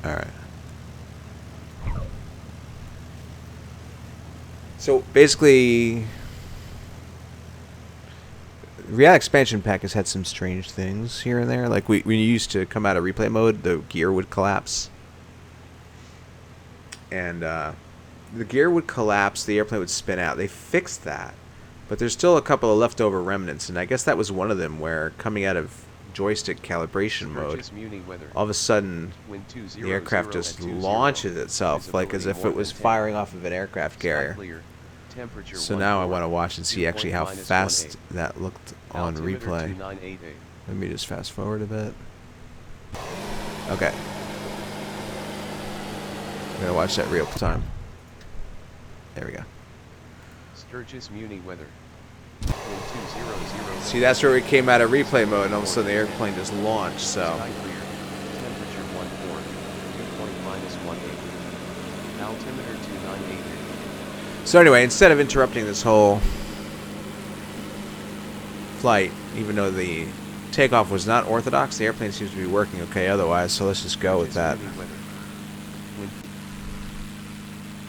Alright. So basically, Real Expansion Pack has had some strange things here and there. Like when you used to come out of replay mode, the gear would collapse. And the gear would collapse, the airplane would spin out. They fixed that. But there's still a couple of leftover remnants, and I guess that was one of them where coming out of joystick calibration mode, all of a sudden the aircraft just launches itself like as if it was firing off of an aircraft carrier. So now I want to watch and see actually how fast that looked on replay. Let me just fast forward a bit. Okay. I'm going to watch that real time. There we go. Sturgis Muni weather. See, that's where we came out of replay mode, and all of a sudden the airplane just launched, so. Temperature 14, dew point -18. Altimeter 298. So anyway, instead of interrupting this whole flight, even though the takeoff was not orthodox, the airplane seems to be working okay otherwise, so let's just go with that.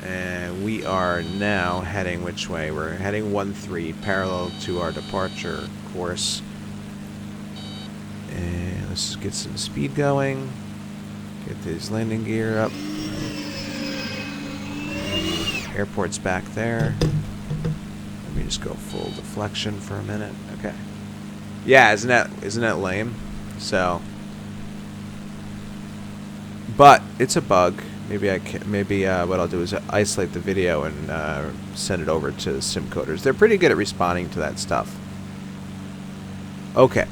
And we are now heading which way? We're heading 13 parallel to our departure course. And let's just get some speed going. Get this landing gear up. Airport's back there. Let me just go full deflection for a minute. Okay. Yeah, isn't that lame? So, but it's a bug. Maybe what I'll do is isolate the video and send it over to Simcoders. They're pretty good at responding to that stuff. Okay.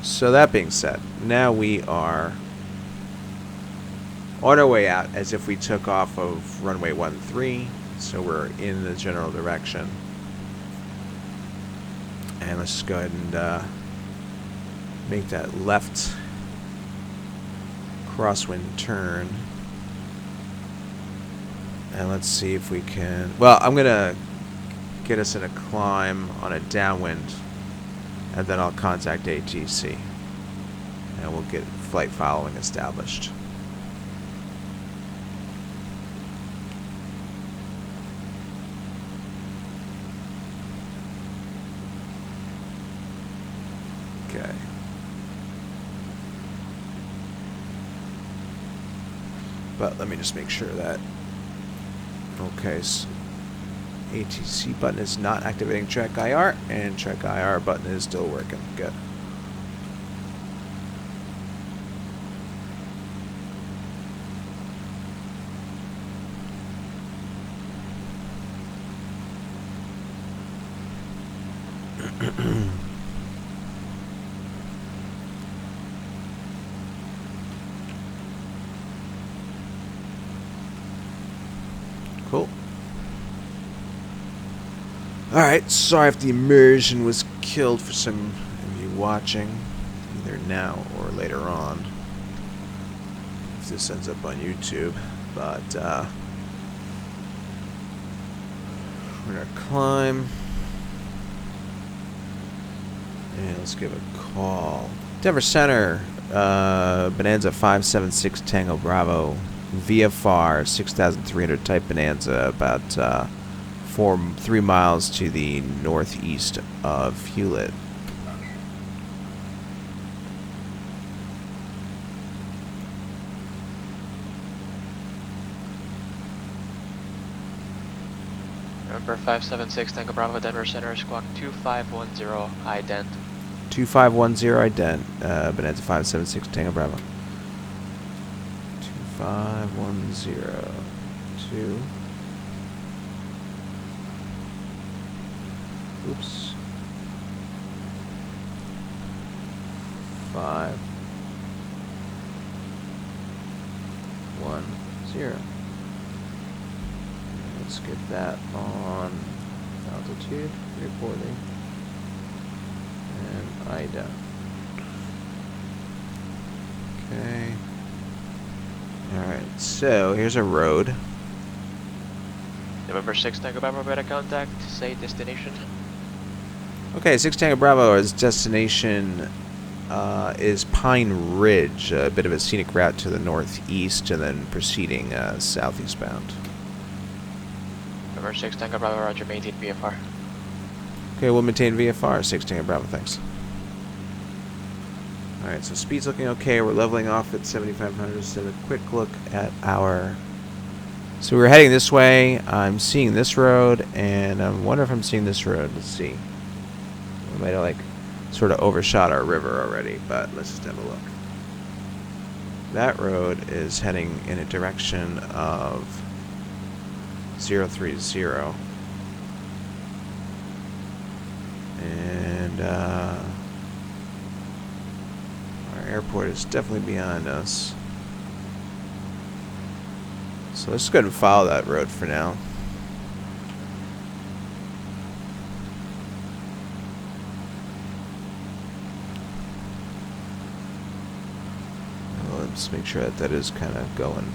So that being said, now we are on our way out as if we took off of runway 13. So we're in the general direction. And let's just go ahead and make that left crosswind turn. And let's see if we can... Well, I'm going to get us in a climb on a downwind. And then I'll contact ATC. And we'll get flight following established. Okay. But let me just make sure that... Okay, so ATC button is not activating Track IR, and Track IR button is still working. Good. Cool. Alright, sorry if the immersion was killed for some of you watching, either now or later on, if this ends up on YouTube, but we're gonna climb, and let's give a call. Denver Center, Bonanza 576 Tango Bravo. VFR 6,300 type Bonanza, about 3 miles to the northeast of Hulette. November 576 Tango Bravo, Denver Center, squawk 2510 ident. 2510 ident, Bonanza 576 Tango Bravo. 5102. Oops. 510. Let's get that on altitude reporting and IDA. Okay. Alright, so here's a road. November 6 Tango Bravo, better contact, say destination. Okay, 6 Tango Bravo is destination is Pine Ridge, a bit of a scenic route to the northeast, and then proceeding southeast bound. November 6 Tango Bravo, roger, maintain VFR. Okay, we'll maintain VFR, 16 Bravo, thanks. Alright, so speed's looking okay. We're leveling off at 7,500. Just have a quick look at our... So we're heading this way. I'm seeing this road, and I wonder if I'm seeing this road. Let's see. We might have, like, sort of overshot our river already, but let's just have a look. That road is heading in a direction of 030. And, our airport is definitely behind us. So let's just go ahead and follow that road for now. Let's make sure that that is kind of going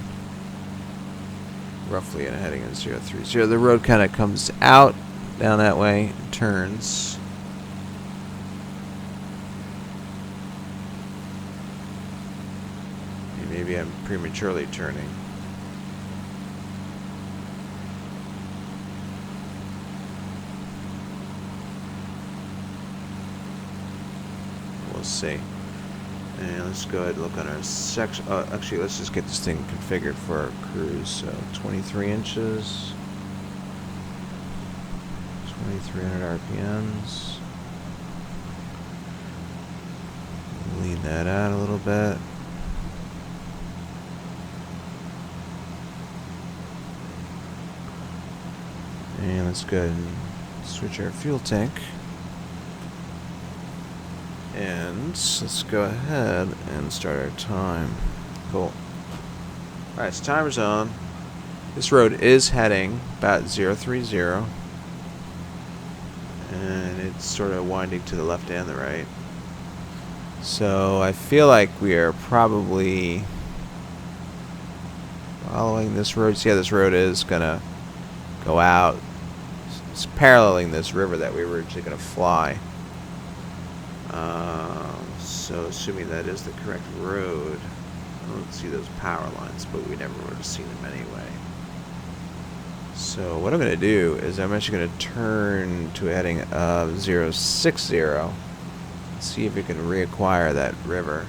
roughly and heading in 030. The road kind of comes out down that way, turns. Maybe I'm prematurely turning. We'll see. And let's go ahead and look on our section. Actually, let's just get this thing configured for our cruise. So 23 inches, 2,300 RPMs. Lean that out a little bit. And let's go ahead and switch our fuel tank. And let's go ahead and start our time. Cool. Alright, so timer's on. This road is heading about 030. And it's sort of winding to the left and the right. So I feel like we are probably following this road. So yeah, this road is going to go out. It's paralleling this river that we were originally going to fly. So assuming that is the correct road, I don't see those power lines, but we never would have seen them anyway. So what I'm going to do is I'm actually going to turn to a heading of 060, see if we can reacquire that river.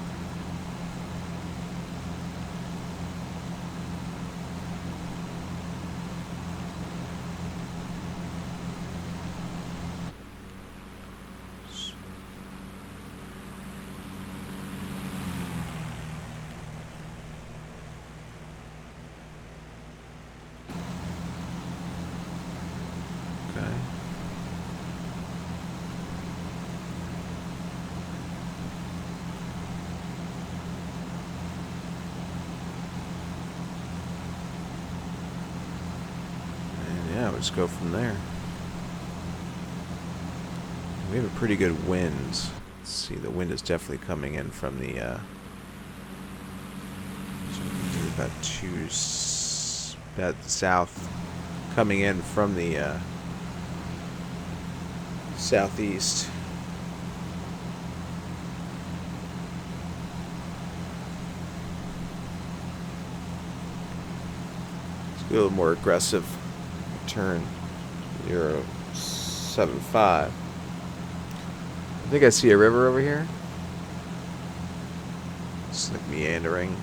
Let's go from there. We have a pretty good wind. Let's see, the wind is definitely coming in from the about south, coming in from the southeast. It's a little more aggressive. Turn 075. I think I see a river over here. It's like meandering.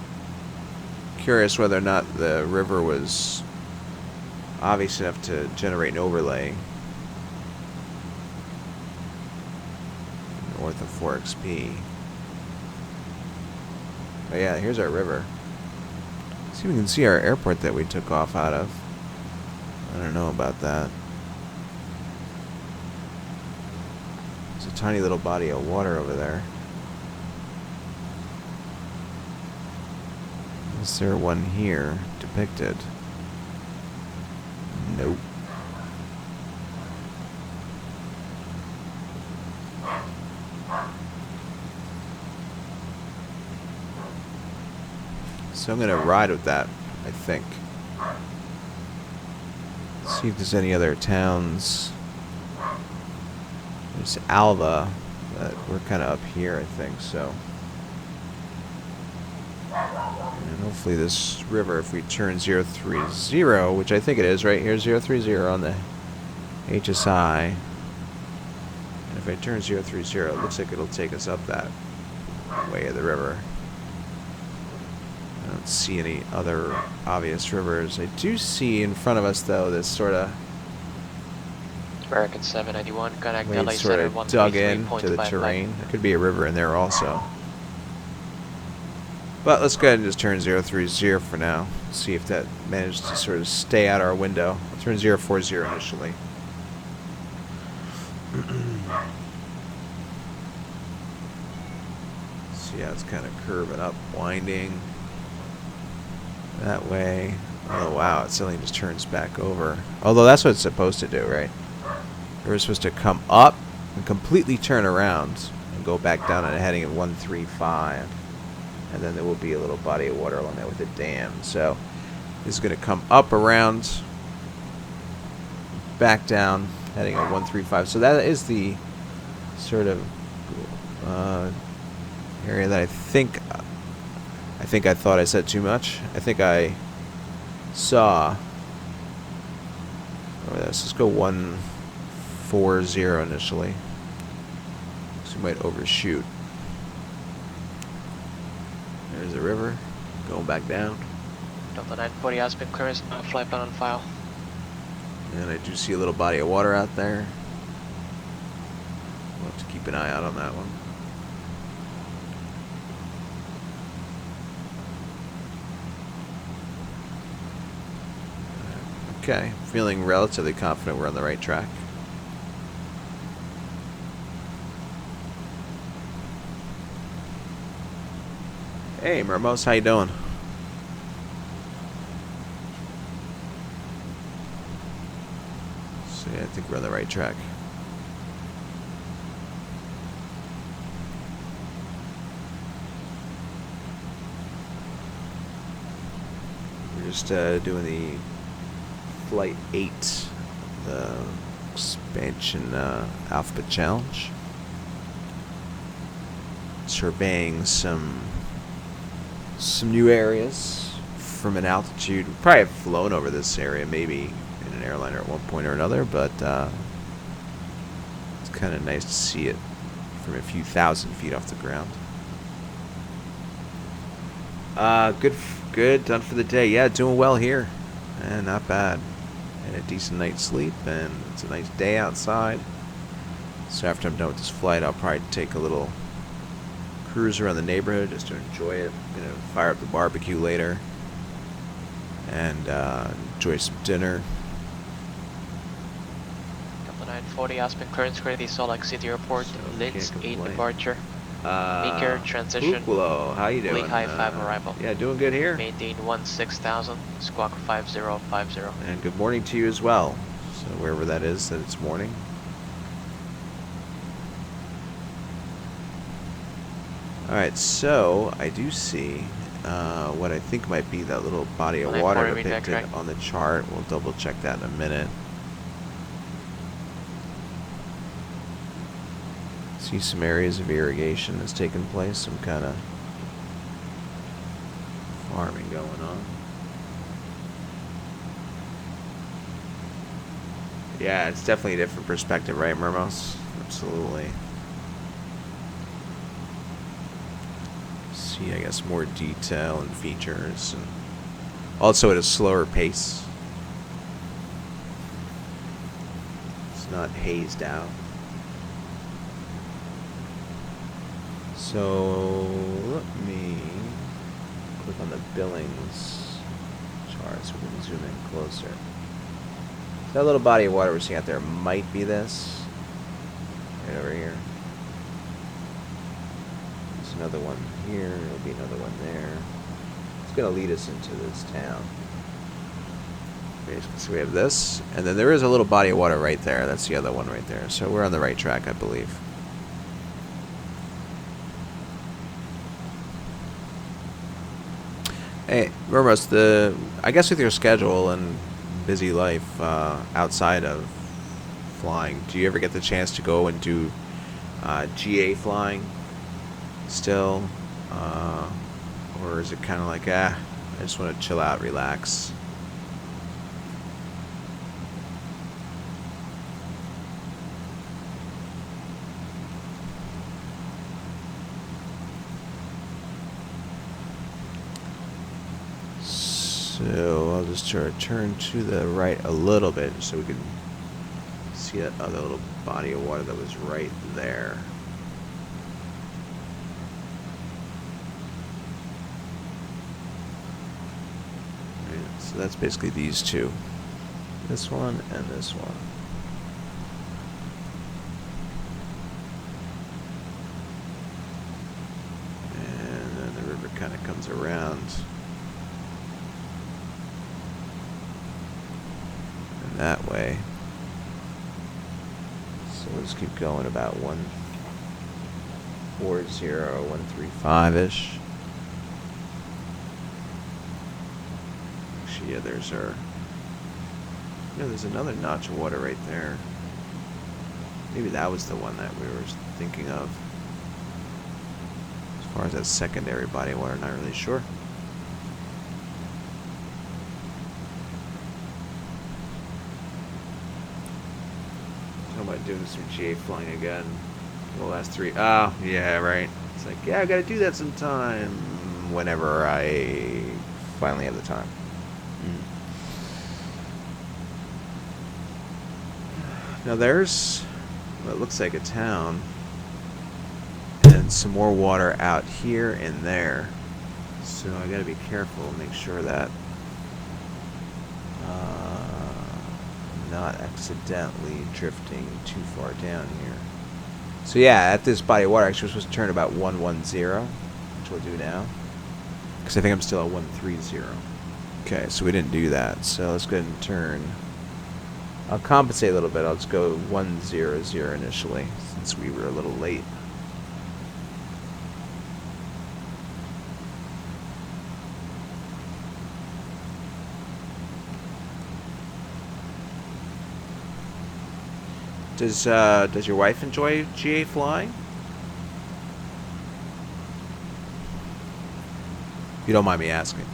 Curious whether or not the river was obvious enough to generate an overlay north of 4XP. Oh yeah, here's our river. See if we can see our airport that we took off out of. I don't know about that. There's a tiny little body of water over there. Is there one here depicted? Nope. So I'm gonna ride with that, I think. See if there's any other towns. There's Alva. But we're kind of up here, I think, so. And hopefully this river, if we turn 030, which I think it is right here, 030 on the HSI. And if I turn 030, it looks like it'll take us up that way of the river. I don't see any other obvious rivers. I do see in front of us, though, this sort of American 791, connect way LA it's sort Center of dug in to the 133.55. terrain. There could be a river in there also. But let's go ahead and just turn 030 for now. See if that managed to sort of stay out our window. I'll turn 040 initially. See how it's kind of curving up, winding that way. Oh wow, it suddenly just turns back over. Although that's what it's supposed to do, right? We're supposed to come up and completely turn around and go back down on a heading at 135. And then there will be a little body of water along there with a dam. So this is going to come up around, back down, heading at 135. So that is the sort of area that I thought I said too much. I think I saw. Let's just go 140 initially. So we might overshoot. There's the river going back down. Delta 940 has been clearance, flight plan on file. And I do see a little body of water out there. We'll have to keep an eye out on that one. Okay, feeling relatively confident we're on the right track. Hey, Mermos, how you doing? So yeah, I think we're on the right track. We're just doing the Flight 8, the expansion alphabet challenge. Surveying some new areas from an altitude. We probably have flown over this area maybe in an airliner at one point or another, but it's kind of nice to see it from a few thousand feet off the ground. Good, done for the day. Yeah, doing well here. Not bad. And a decent night's sleep, and it's a nice day outside. So after I'm done with this flight, I'll probably take a little cruise around the neighborhood just to enjoy it. I'm gonna fire up the barbecue later and enjoy some dinner. Delta 940 has been clearance clear the Salt Lake City Airport. So Links can't 8 complain. departure. Meeker transition. Buffalo, how you doing? Lake High 5 arrival. Yeah, doing good here. Maintain 16,000. Squawk 5050. And good morning to you as well. So wherever that is, that it's morning. Alright, so I do see what I think might be that little body of water depicted on the chart. We'll double check that in a minute. See some areas of irrigation that's taking place, some kind of farming going on. Yeah, it's definitely a different perspective, right, Mermos? Absolutely. See, I guess, more detail and features, and also at a slower pace. It's not hazed out. So let me click on the billings chart so we can zoom in closer. That little body of water we're seeing out there might be this. Right over here. There's another one here. There'll be another one there. It's going to lead us into this town. Basically, so we have this, and then there is a little body of water right there. That's the other one right there. So we're on the right track, I believe. Hey, Mermos, I guess with your schedule and busy life outside of flying, do you ever get the chance to go and do GA flying still, or is it kind of like, I just want to chill out, relax? So I'll just try to turn to the right a little bit so we can see that other little body of water that was right there. Right, so that's basically these two. This one and this one. And then the river kind of comes around. That way. So let's keep going about 140, 135-ish. Actually, yeah, there's our... Yeah, there's another notch of water right there. Maybe that was the one that we were thinking of. As far as that secondary body of water, not really sure. About doing some GA flying again. The last three. Oh, yeah, right. It's like, yeah, I gotta do that sometime. Whenever I finally have the time. Now there's what looks like a town. And some more water out here and there. So I gotta be careful, make sure that not accidentally drifting too far down here. So yeah, at this body of water, actually we're supposed to turn about 110, which we'll do now. Because I think I'm still at 130. Okay, so we didn't do that. So let's go ahead and turn. I'll compensate a little bit. I'll just go 100 initially, since we were a little late. Does your wife enjoy GA flying? If you don't mind me asking.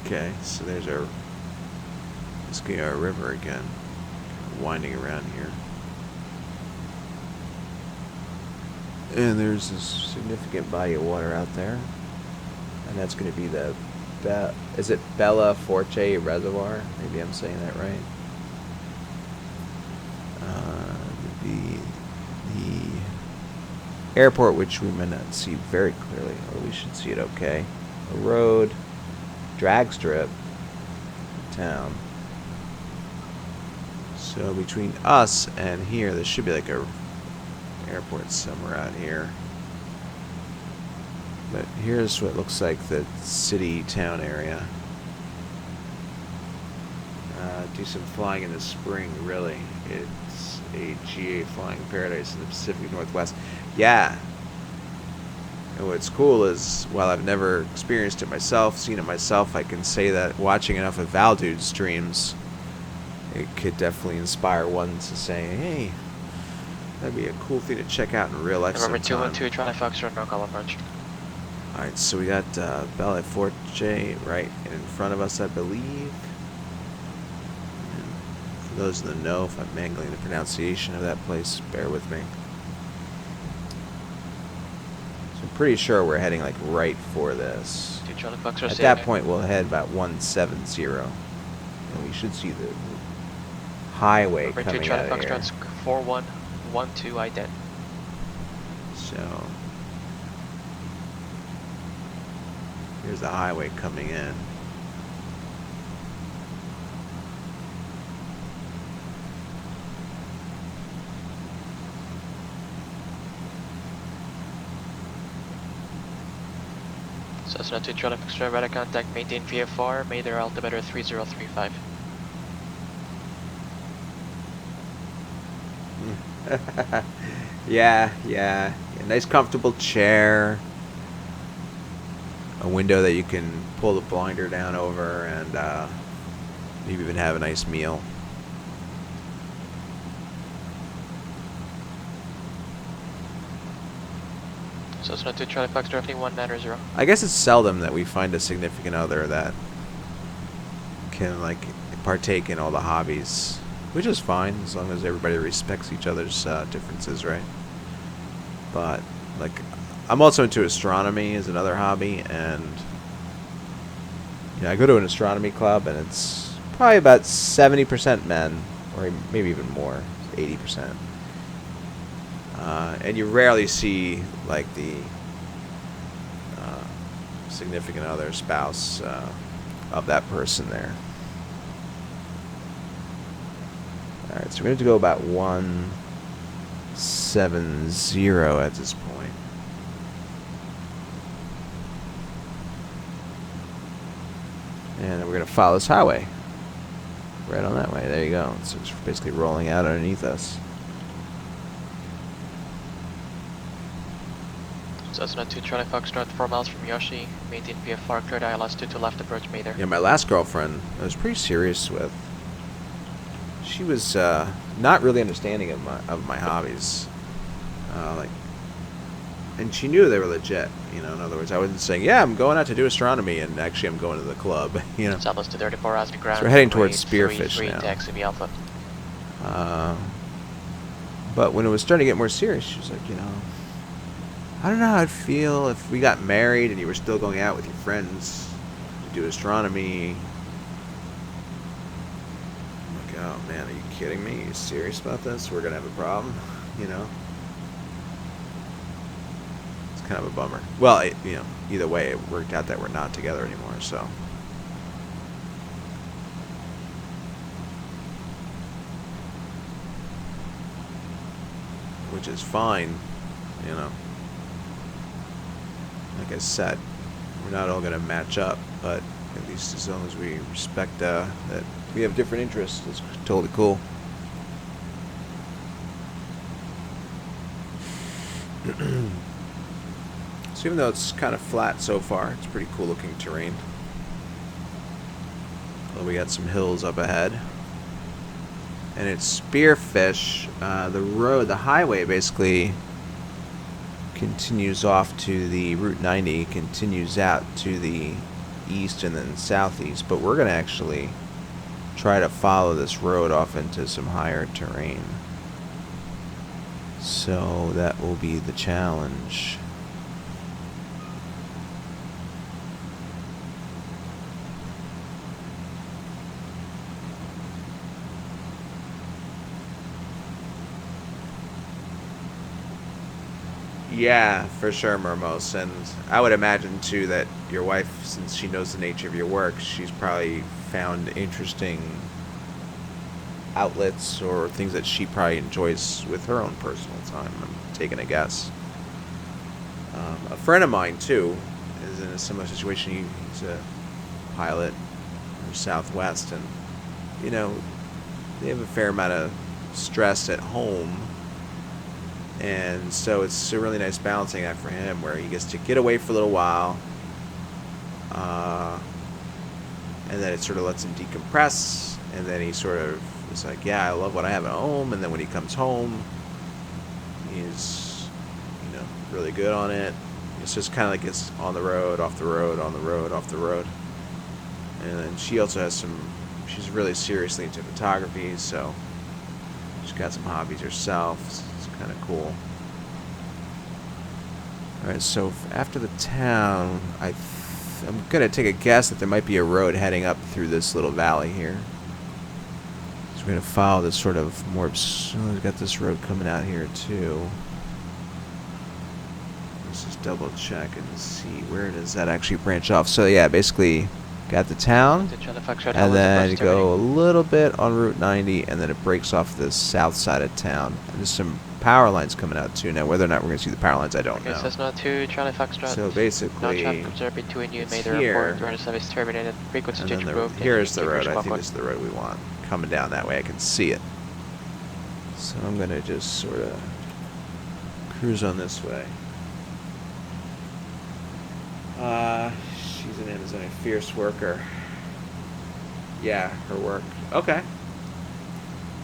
Okay, so there's our river again, winding around here. And there's this significant body of water out there. And that's going to be the, is it Belle Fourche Reservoir? Maybe I'm saying that right. The airport, which we may not see very clearly, or we should see it okay. A road, drag strip, town. So between us and here, there should be like a airport somewhere out here. But here's what looks like the city town area. Do some flying in the spring, really. It's a GA flying paradise in the Pacific Northwest. Yeah. And what's cool is, while I've never experienced it myself, seen it myself, I can say that watching enough of Valdude's streams, it could definitely inspire one to say, hey, that'd be a cool thing to check out in real life sometime. Number 212, Charlie Foxtrot, no call approach. Alright, so we got Belle Fourche right in front of us, I believe. And for those in the know, if I'm mangling the pronunciation of that place, bear with me. So I'm pretty sure we're heading like right for this. Charlie Foxtrot, at that point, we'll head about 170. And we should see the highway number coming 2 out Charlie of here. Foxtrot's 4112 ident. So here's the highway coming in. Cessna 2 Charlie Foxtrot, radar contact, maintain VFR, Mater altimeter 3035. Yeah, nice comfortable chair. a window that you can pull the blinder down over and maybe even have a nice meal. So it's not 2 Charlie Fox directly 190. I guess it's seldom that we find a significant other that can like partake in all the hobbies, which is fine as long as everybody respects each other's differences, right? But like, I'm also into astronomy as another hobby, and I go to an astronomy club, and it's probably about 70% men, or maybe even more, 80%. And you rarely see like the significant other, spouse of that person there. Alright, so we're going to go about 170 at this point. And then we're going to follow this highway. Right on that way. There you go. So it's basically rolling out underneath us. So it's not 2 Charlie Fox north 4 miles from Yoshi. Maintain VFR cleared ILS 2 to left approach Mayday. Yeah, my last girlfriend I was pretty serious with. She was not really understanding of my hobbies. And she knew they were legit. In other words, I wasn't saying, yeah, I'm going out to do astronomy, and actually I'm going to the club. Southwest to 34 as the ground. So we're heading towards Spearfish now. Taxi V Alpha. But when it was starting to get more serious, she was like, I don't know how I'd feel if we got married and you were still going out with your friends to do astronomy. I'm like, oh man, are you kidding me? Are you serious about this? We're going to have a problem, It's kind of a bummer. Well, either way, it worked out that we're not together anymore, so. Which is fine, Like I said, we're not all going to match up, but at least as long as we respect that we have different interests, it's totally cool. So even though it's kind of flat so far, it's pretty cool looking terrain. Well, we got some hills up ahead. And it's Spearfish. The highway basically continues off to the Route 90, continues out to the east and then southeast, but we're going to actually try to follow this road off into some higher terrain. So that will be the challenge. Yeah, for sure, Mermos. And I would imagine, too, that your wife, since she knows the nature of your work, she's probably found interesting outlets or things that she probably enjoys with her own personal time. I'm taking a guess. A friend of mine, too, is in a similar situation. He's a pilot for Southwest, and, they have a fair amount of stress at home. And so it's a really nice balancing act for him where he gets to get away for a little while, and then it sort of lets him decompress, and then he sort of is like, yeah, I love what I have at home, and then when he comes home, he's, really good on it. It's just kind of like it's on the road, off the road, on the road, off the road. And then she also has she's really seriously into photography, so she's got some hobbies herself. Kind of cool. Alright, so after the town, I'm going to take a guess that there might be a road heading up through this little valley here. So we're going to follow this sort of more... we've got this road coming out here, too. Let's just double check and see where does that actually branch off. So, yeah, basically got the town, and then go a little bit on Route 90, and then it breaks off the south side of town. And there's some power lines coming out too. Now, whether or not we're going to see the power lines, I don't know. Okay, Cessna 2, Charlie Foxtrot. So basically, between you and it's made the here, report. Running service terminated. Frequency change approved. Here's the road. I think this is the road we want. Coming down that way, I can see it. So I'm going to just sort of cruise on this way. Captain Amazon, a fierce worker. Yeah, her work. Okay.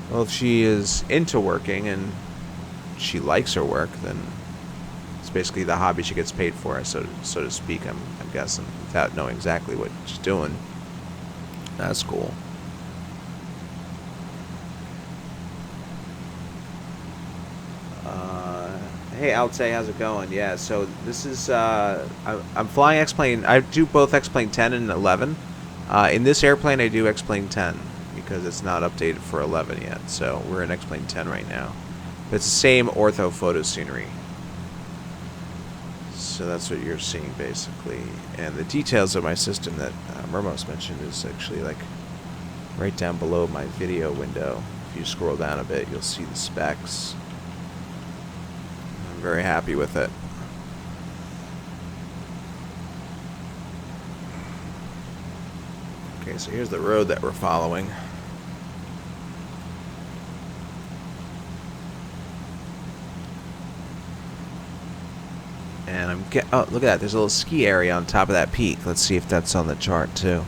Well, if she is into working and she likes her work, then it's basically the hobby she gets paid for, so to speak. I'm guessing, without knowing exactly what she's doing. That's cool. Hey, Alte, how's it going? Yeah, so this is I'm flying X-Plane. I do both X-Plane 10 and 11. In this airplane, I do X-Plane 10 because it's not updated for 11 yet. So we're in X-Plane 10 right now. But it's the same ortho photo scenery. So that's what you're seeing basically. And the details of my system that Mermos mentioned is actually like right down below my video window. If you scroll down a bit, you'll see the specs. I'm very happy with it. Okay, so here's the road that we're following. And oh, look at that. There's a little ski area on top of that peak. Let's see if that's on the chart too.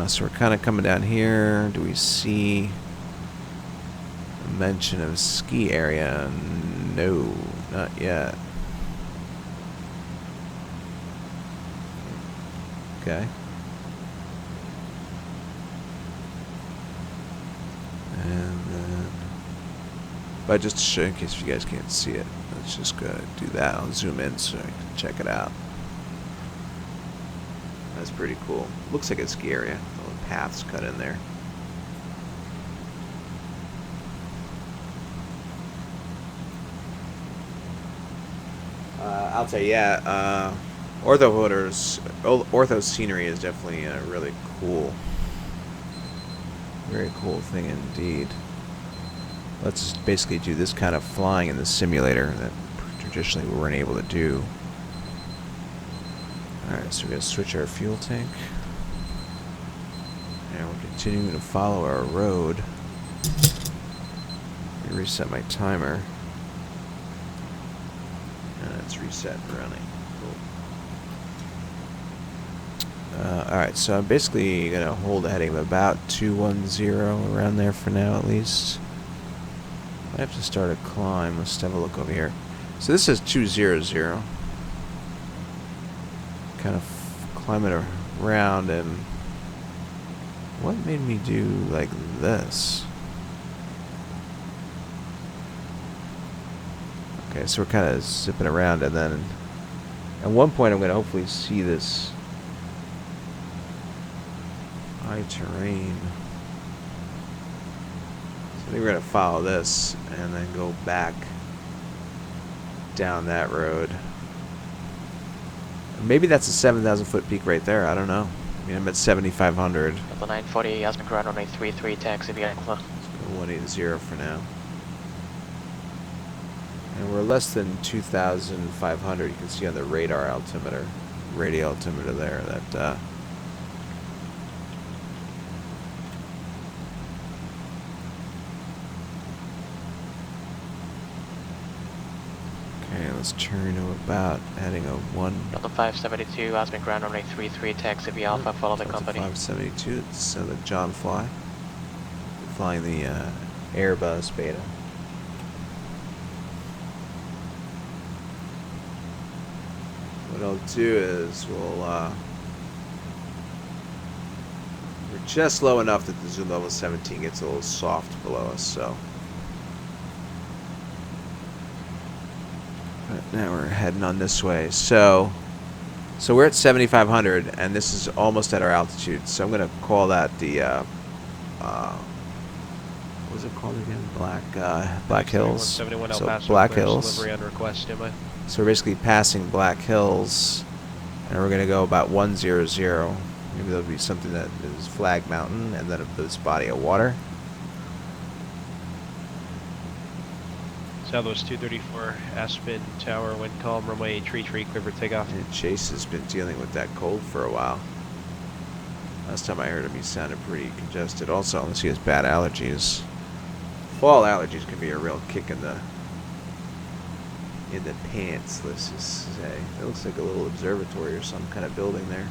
So we're kind of coming down here. Do we see a mention of ski area? No, not yet. Okay. And then, but just to show in case you guys can't see it, let's just go do that. I'll zoom in so I can check it out. That's pretty cool. Looks like a ski area. All the paths cut in there. I'll tell you, yeah. Ortho scenery is definitely really cool. Very cool thing indeed. Let's just basically do this kind of flying in the simulator that traditionally we weren't able to do. Alright, so we're going to switch our fuel tank. And we're continuing to follow our road. Let me reset my timer. And it's reset and running. Cool. Alright, so I'm basically going to hold a heading of about 210 around there for now at least. I have to start a climb. Let's have a look over here. So this is 200. Kind of climbing around, and what made me do like this? Okay, so we're kind of zipping around, and then at one point I'm going to hopefully see this high terrain. So I think we're going to follow this and then go back down that road. Maybe that's a 7,000 foot peak right there. I don't know. I mean, I'm at 7,500. Level 940, Aspen ground runway 33, taxi via Alpha. Let's go 180 for now. And we're less than 2,500. You can see on the radar altimeter, radio altimeter there, that okay, let's turn to about heading a 1. Delta 572, Aspen ground runway 33, taxi via Alpha, follow the company. 572, it's the John Fly. Flying the Airbus Beta. What I'll do is we're just low enough that the zoom level 17 gets a little soft below us, so. But now we're heading on this way. So we're at 7,500, and this is almost at our altitude. So I'm gonna call that the what was it called again? Black Hills. So Black Hills. Delivery on request, standby. So we're basically passing Black Hills, and we're gonna go about 100. Maybe there'll be something that is Flag Mountain, and then this body of water. Southwest 234, Aspen Tower, wind calm, runway 33, clear for takeoff. And Chase has been dealing with that cold for a while. Last time I heard him, he sounded pretty congested. Also, unless he has bad allergies. Fall allergies can be a real kick in the in the pants, let's just say. It looks like a little observatory or some kind of building there.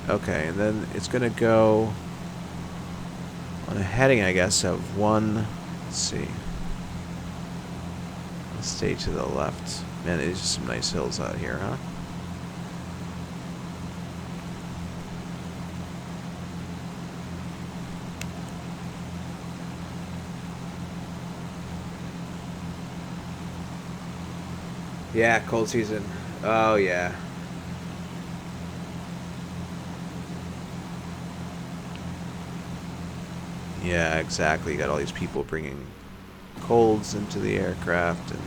Okay, and then it's gonna go on a heading, I guess, of one. Let's see. Let's stay to the left. Man, there's just some nice hills out here, huh? Yeah, cold season. Oh, yeah. Yeah, exactly. You got all these people bringing colds into the aircraft. And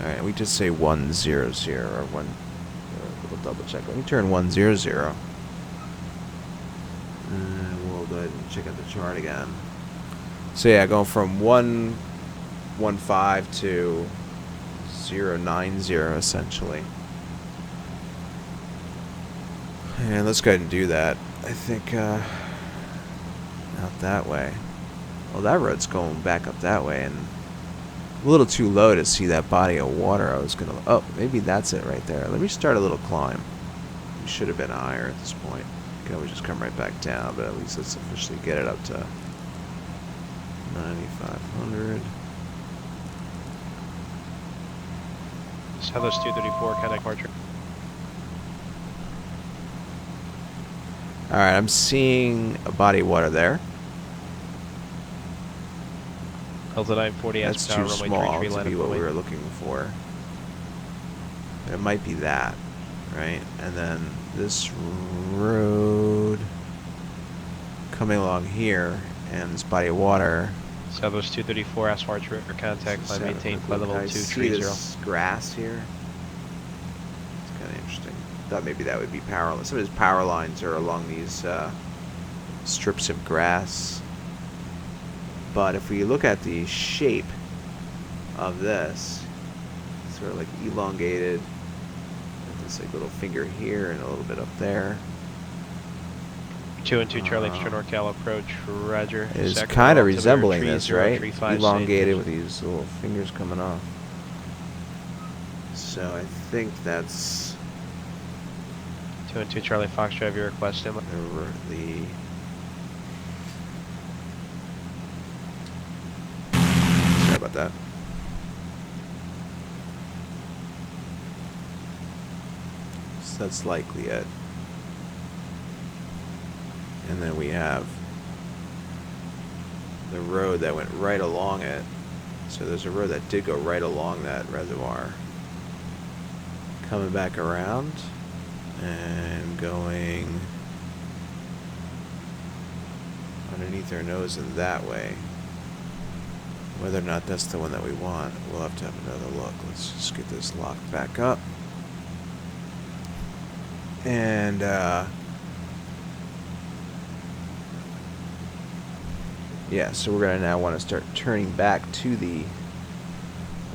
alright, we just say 100 or one. We'll double check. Let me turn 100. We'll go ahead and check out the chart again. So yeah, going from 115 to 090 essentially. And let's go ahead and do that. I think out that way. Well, that road's going back up that way, and a little too low to see that body of water. I was gonna. Oh, maybe that's it right there. Let me start a little climb. We should have been higher at this point. You can always just come right back down, but at least let's officially get it up to 9,500. Southwest 234, contact departure. Alright, I'm seeing a body of water there. Delta 940, That's tower, too runway small 33, to line be up what we wing. were looking for. It might be that, right? And then this road coming along here, and this body of water. Southwest 234, Asphalt River, contact, line maintained, flight level I see 230. this grass here. It's kind of interesting. Thought maybe that would be power. Some of his power lines are along these strips of grass. But if we look at the shape of this, it's sort of like elongated. This like little finger here and a little bit up there. 2 and 2 Charlie for NorCal approach, roger. It's Sacramento, kind of altimeter resembling this, right? 3035, Elongated with these little fingers coming off. So I think that's 2 and 2 Charlie Fox, drive your request inlet. the sorry about that. So that's likely it. And then we have the road that went right along it. So there's a road that did go right along that reservoir. Coming back around and going underneath our nose in that way. Whether or not that's the one that we want, we'll have to have another look. Let's just get this locked back up. And yeah, so we're gonna now want to start turning back to the,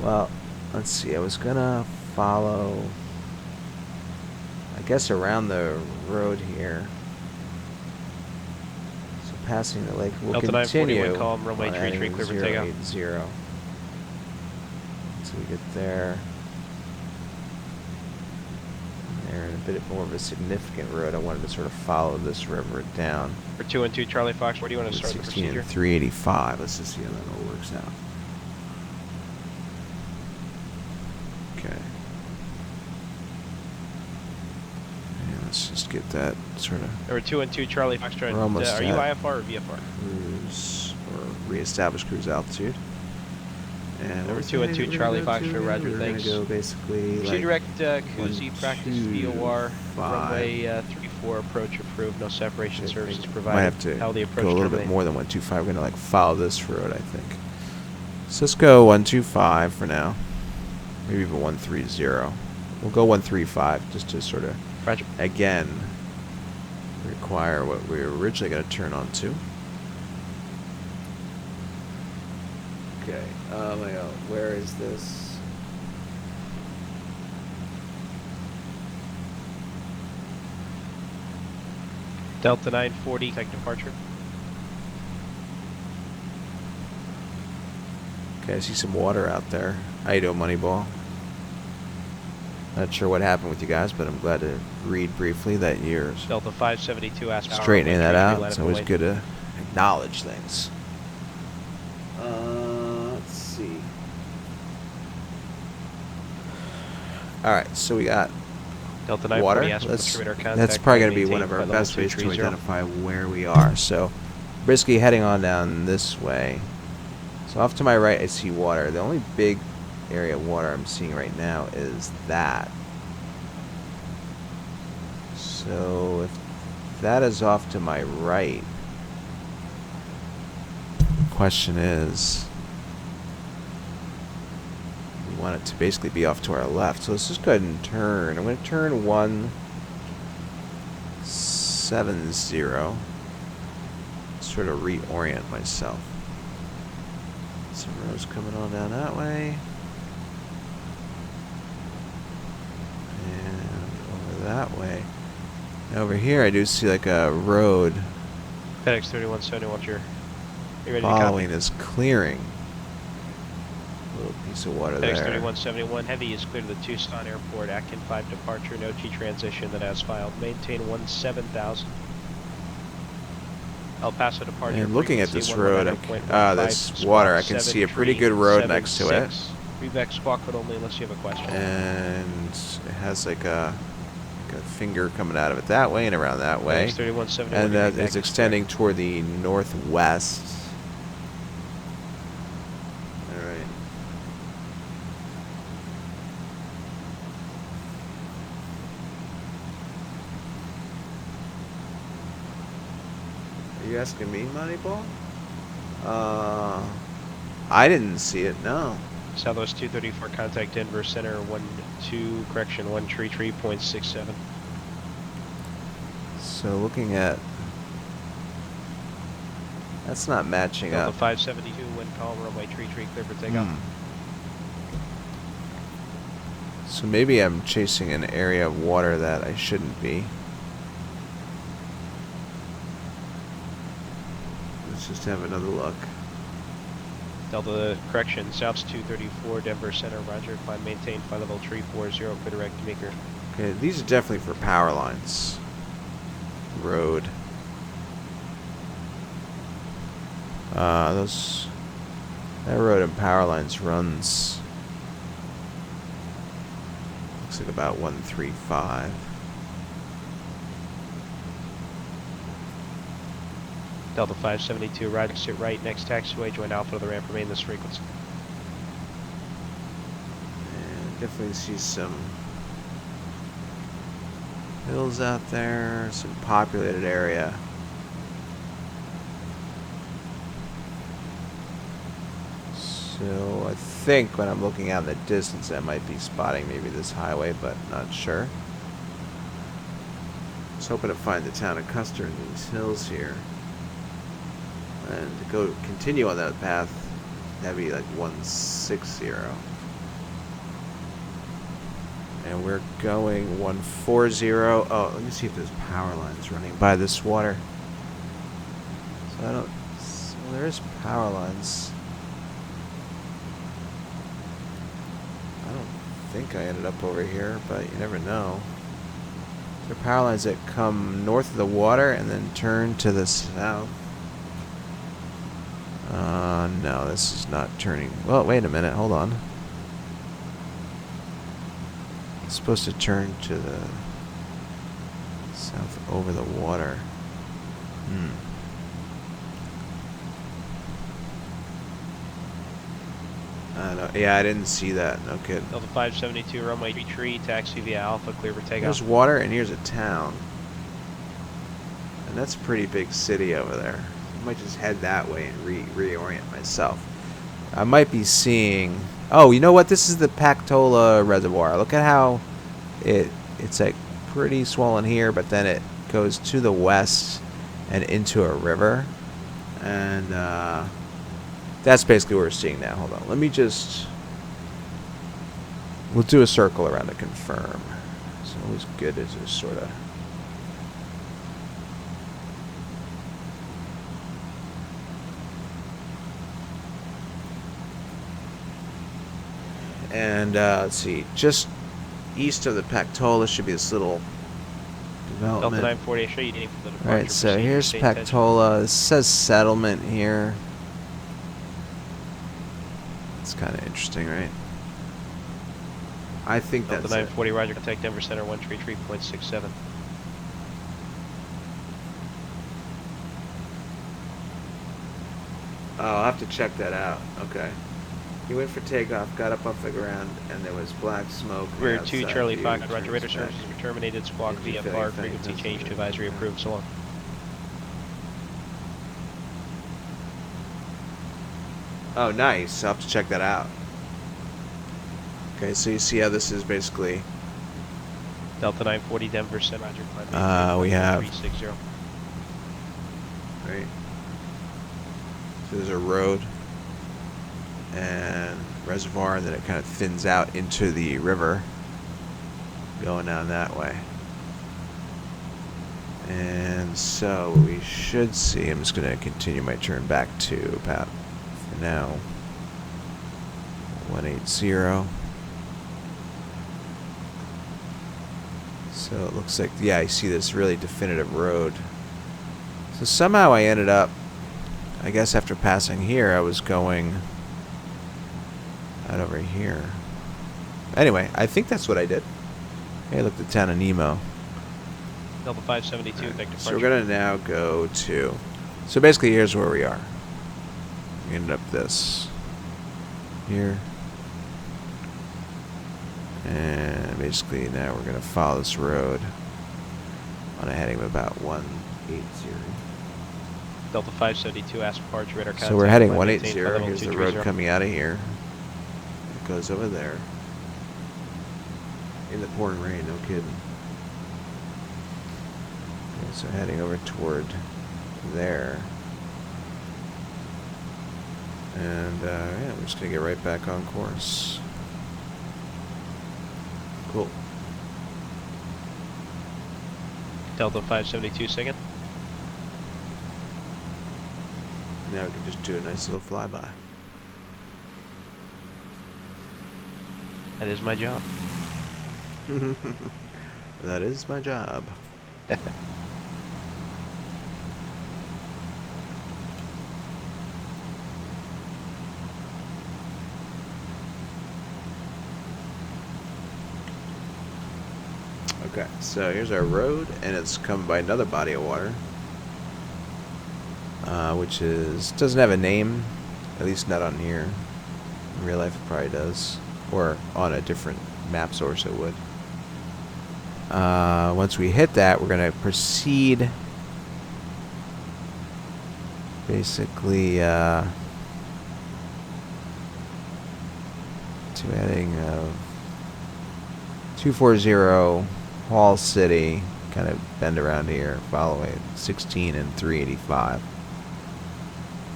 well, let's see, I was gonna follow, I guess, around the road here. So passing the lake, we'll Delta continue 940, wind calm, runway on 33, adding clear for takeoff. 080. So we get there. There, and a bit more of a significant road. I wanted to sort of follow this river down. For 2 and 2 Charlie Fox, where do you want to start the 16 procedure? and 385. Let's just see how that all works out. Okay. And let's just get that sort of Number 2 and 2 Charlie Fox, We're almost are you at IFR or VFR? cruise or reestablish cruise altitude. And Number what was 2 and the 2 height we're Charlie gonna Fox, go to? roger, We're thanks. gonna go basically Proceed like direct Koozie, practice 1, 2, VOR, 5. runway 34, approach approved, no separation I services think provided. might have to How the approach go a little bit terminate. more than 125. We're gonna like follow this road, I think. So let's go 125 for now. Maybe even 130. We'll go 135 just to sort of Roger. again require what we were originally going to turn on to. Okay. Oh my god, where is this? Delta 940, take departure. Okay, I see some water out there. How you doing, Moneyball? Not sure what happened with you guys, but I'm glad to read briefly that you're Delta 572, ask power. straightening that out. It's It's always good to acknowledge things. Let's see. Alright, so we got Delta water. 940, ask distributor contact. That's probably going to be one of maintained our by level best ways to 230. identify where we are. So, basically heading on down this way. So off to my right, I see water. The only big area of water I'm seeing right now is that. So if that is off to my right, the question is, we want it to basically be off to our left. So let's just go ahead and turn. I'm going to turn 170. Sort of reorient myself. Some roads coming on down that way. And over that way. And over here I do see like a road FedEx 3171, you ready following to this clearing. A little piece of water copy? FedEx there. 3171, heavy is clear to the Tucson Airport, Atkin 5 departure, no G transition that has filed. Maintain 17,000. El Paso departure. And looking at this road, this squawk water, I can see a pretty good road next to it. Reback squawk, but only unless you have a question. And it has like a finger coming out of it that way and around that way. FedEx 3171, And that reback is extending toward the northwest. Alright. Are you asking me, Moneyball? I didn't see it, no. Southwest 234, contact Denver Center 133.67. So looking at... That's not matching Delta up. 572, wind calm, runway tree clear for takeoff. So maybe I'm chasing an area of water that I shouldn't be. Let's just have another look. Delta correction, South 234, Denver Center, roger, climb maintain, flight level 340, clear direct maker. Okay, these are definitely for power lines. Road. That road and power lines runs, looks like about 135. Delta 572, ride sit right, next taxiway, join Alpha to the ramp, remain this frequency. And definitely see some hills out there, some populated area. So I think when I'm looking out in the distance I might be spotting maybe this highway, but not sure. I was hoping to find the town of Custer in these hills here. And to continue on that path, that'd be like 160. And we're going 140. Oh, let me see if there's power lines running by this water. So I don't. So there is power lines. I don't think I ended up over here, but you never know. There are power lines that come north of the water and then turn to the south. No, this is not turning. Well, wait a minute. Hold on. It's supposed to turn to the south over the water. Yeah, I didn't see that. No kidding. Delta 572, runway tree, taxi via Alpha, clear for takeoff. There's water and here's a town. And that's a pretty big city over there. I might just head that way and reorient myself. I might be seeing... Oh, you know what? This is the Pactola Reservoir. Look at how it's like pretty swollen here, but then it goes to the west and into a river. And that's basically what we're seeing now. Hold on. Let me just... We'll do a circle around to confirm. It's always good to just sort of And let's see, just east of the Pactola should be this little Delta development. 940, show you needing for the departure. Alright, so procedure, here's stay attention. Pactola. It says settlement here. It's kind of interesting, right? I think Delta that's it. 940, roger, contact Denver Center 133.67. Oh, I'll have to check that out. Okay. He went for takeoff, got up off the ground, and there was black smoke. Rear outside 2, Charlie view, Fox, roger, turns radar back. services were terminated, squawk Engine VFR, failure, frequency thanks. change to advisory approved, so long. Oh, nice. I'll have to check that out. Okay, so you see how this is basically... Delta 940, Denver Center, roger, climb we have- 360. Right. So there's a road and reservoir, and then it kind of thins out into the river going down that way. And so we should see, I'm just going to continue my turn back to about, for now, 180. So it looks like, yeah, I see this really definitive road. So somehow I ended up, I guess after passing here, I was going out over here. Anyway, I think that's what I did. Hey, look, the town of Nemo. Delta 572, Right, effective so we're departure. going to now go to... So basically, here's where we are. We ended up this. Here. And basically, now we're going to follow this road on a heading of about 180. Delta 572, ask departure, radar contact. So we're heading climb 180. maintain, Here's the 230. road coming out of here. It goes over there. In the pouring rain, no kidding. Okay, so heading over toward there. And yeah, we're just going to get right back on course. Cool. Delta 572, second. Now we can just do a nice little flyby. That is my job. That is my job. Okay, so here's our road, and it's come by another body of water, which doesn't have a name, at least not on here. In real life, it probably does, or on a different map source, it would. Once we hit that, we're going to proceed basically to heading 240 Hall City, kind of bend around here, following 16 and 385.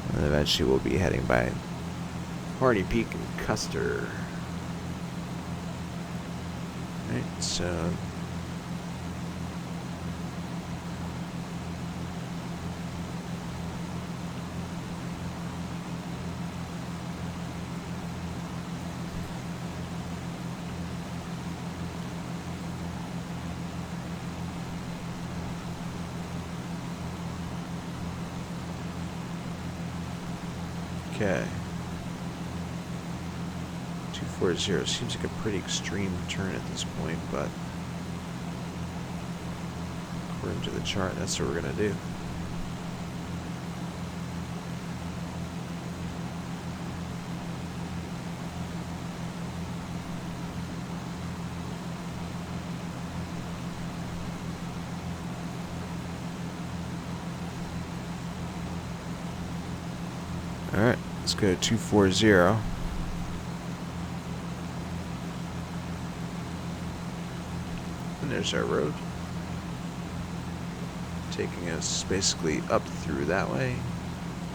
And then eventually we'll be heading by Hardy Peak and Custer. Right, so okay. 240 seems like a pretty extreme turn at this point, but according to the chart, that's what we're going to do. Alright, let's go to 240. And there's our road. Taking us basically up through that way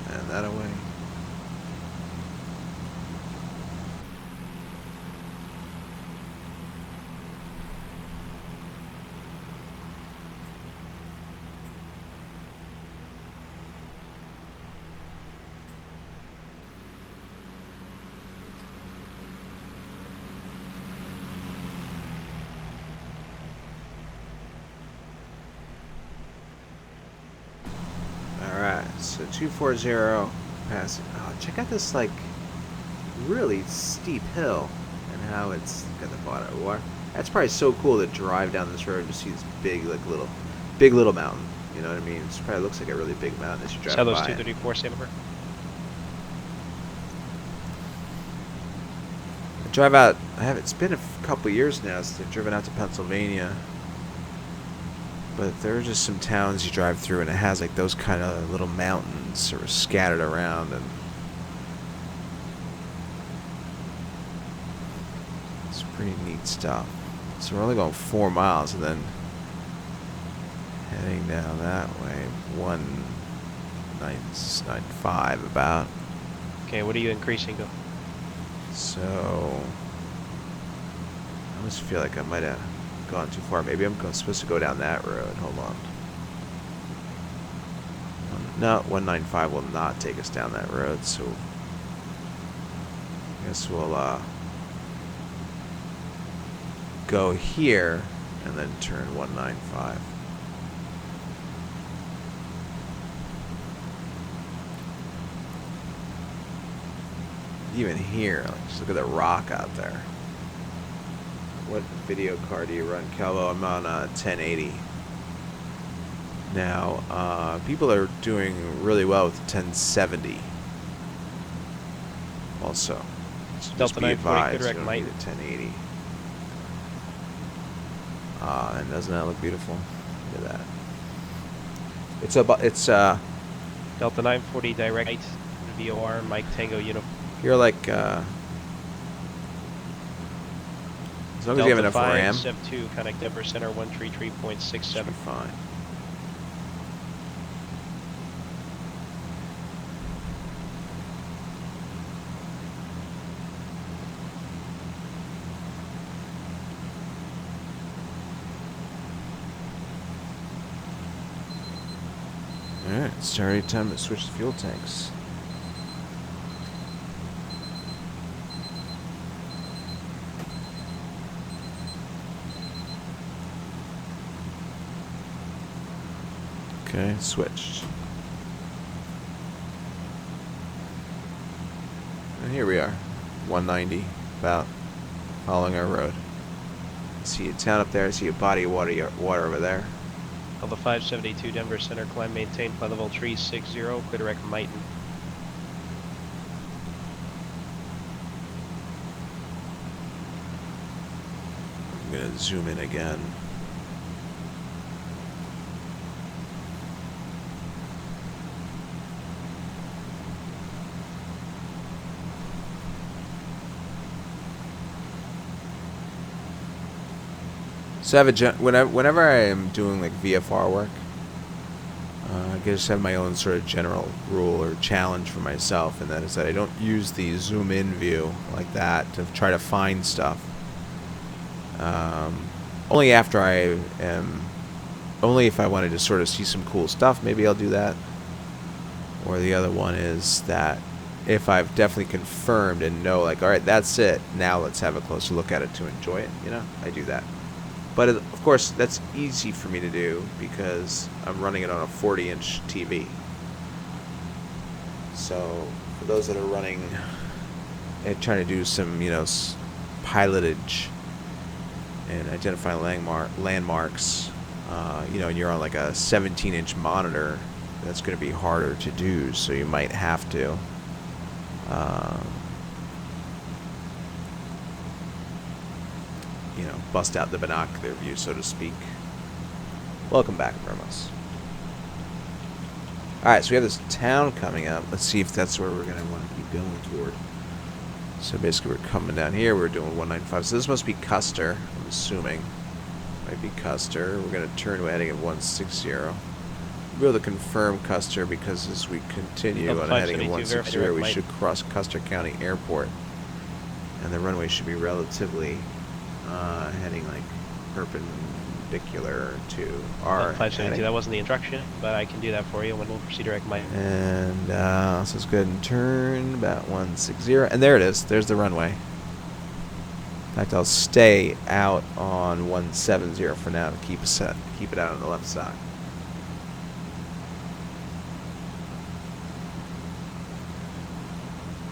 and that way. 240 passing. Oh, check out this like really steep hill and how it's got the bottom of water. That's probably so cool to drive down this road and just see this big little mountain. You know what I mean? It probably looks like a really big mountain as you drive Sell those by. 234 Saber. I drive out. It's been a couple years now since I've driven out to Pennsylvania. But there are just some towns you drive through, and it has like those kind of little mountains sort of scattered around, and it's pretty neat stuff. So we're only going 4 miles, and then heading down that way, 1995 about. Okay, what are you increasing to? So I almost feel like I might have gone too far. Maybe I'm supposed to go down that road. Hold on. No, 195 will not take us down that road, so I guess we'll go here and then turn 195. Even here, like, just look at the rock out there. What video card do you run, Calvo? I'm on 1080. Now, people are doing really well with 1070. Also, so just Delta be 940 advised, could you rec don't might. need a 1080. And doesn't that look beautiful? Look at that. It's Delta 940 direct VOR Mike Tango Uniform. you're like as long as you have enough RAM, Sev 2 connect Denver Center 133.67. should be fine. Alright, it's already time to switch the fuel tanks. Okay, switched. And here we are, 190, about, following our road. See a town up there, see a body of water over there. Delta 572 Denver Center climb maintain flight level 360 clear direct Mighton. I'm gonna zoom in again. So I have a whenever I am doing like VFR work, I just have my own sort of general rule or challenge for myself, and that is that I don't use the zoom in view like that to try to find stuff. Only after only if I wanted to sort of see some cool stuff, maybe I'll do that. Or the other one is that if I've definitely confirmed and know, like, all right, that's it, now let's have a closer look at it to enjoy it, you know, I do that. But of course, that's easy for me to do because I'm running it on a 40-inch TV. So for those that are running and trying to do some, you know, pilotage and identify landmarks, you know, and you're on like a 17-inch monitor, that's going to be harder to do. So you might have to you know, bust out the binocular view, so to speak. Welcome back, Mermos. Alright, so we have this town coming up. Let's see if that's where we're going to want to keep going toward. So basically we're coming down here, we're doing 195. So this must be Custer, I'm assuming. Might be Custer. We're going to turn, we're heading at 160. We'll be able to confirm Custer because as we continue on heading at 160, we should cross Custer County Airport. And the runway should be relatively heading like perpendicular to our 572, that wasn't the instruction, but I can do that for you when we'll proceed direct Mighton. And so let's go ahead and turn about 160. And there it is. There's the runway. In fact, I'll stay out on 170 for now to keep it out on the left side.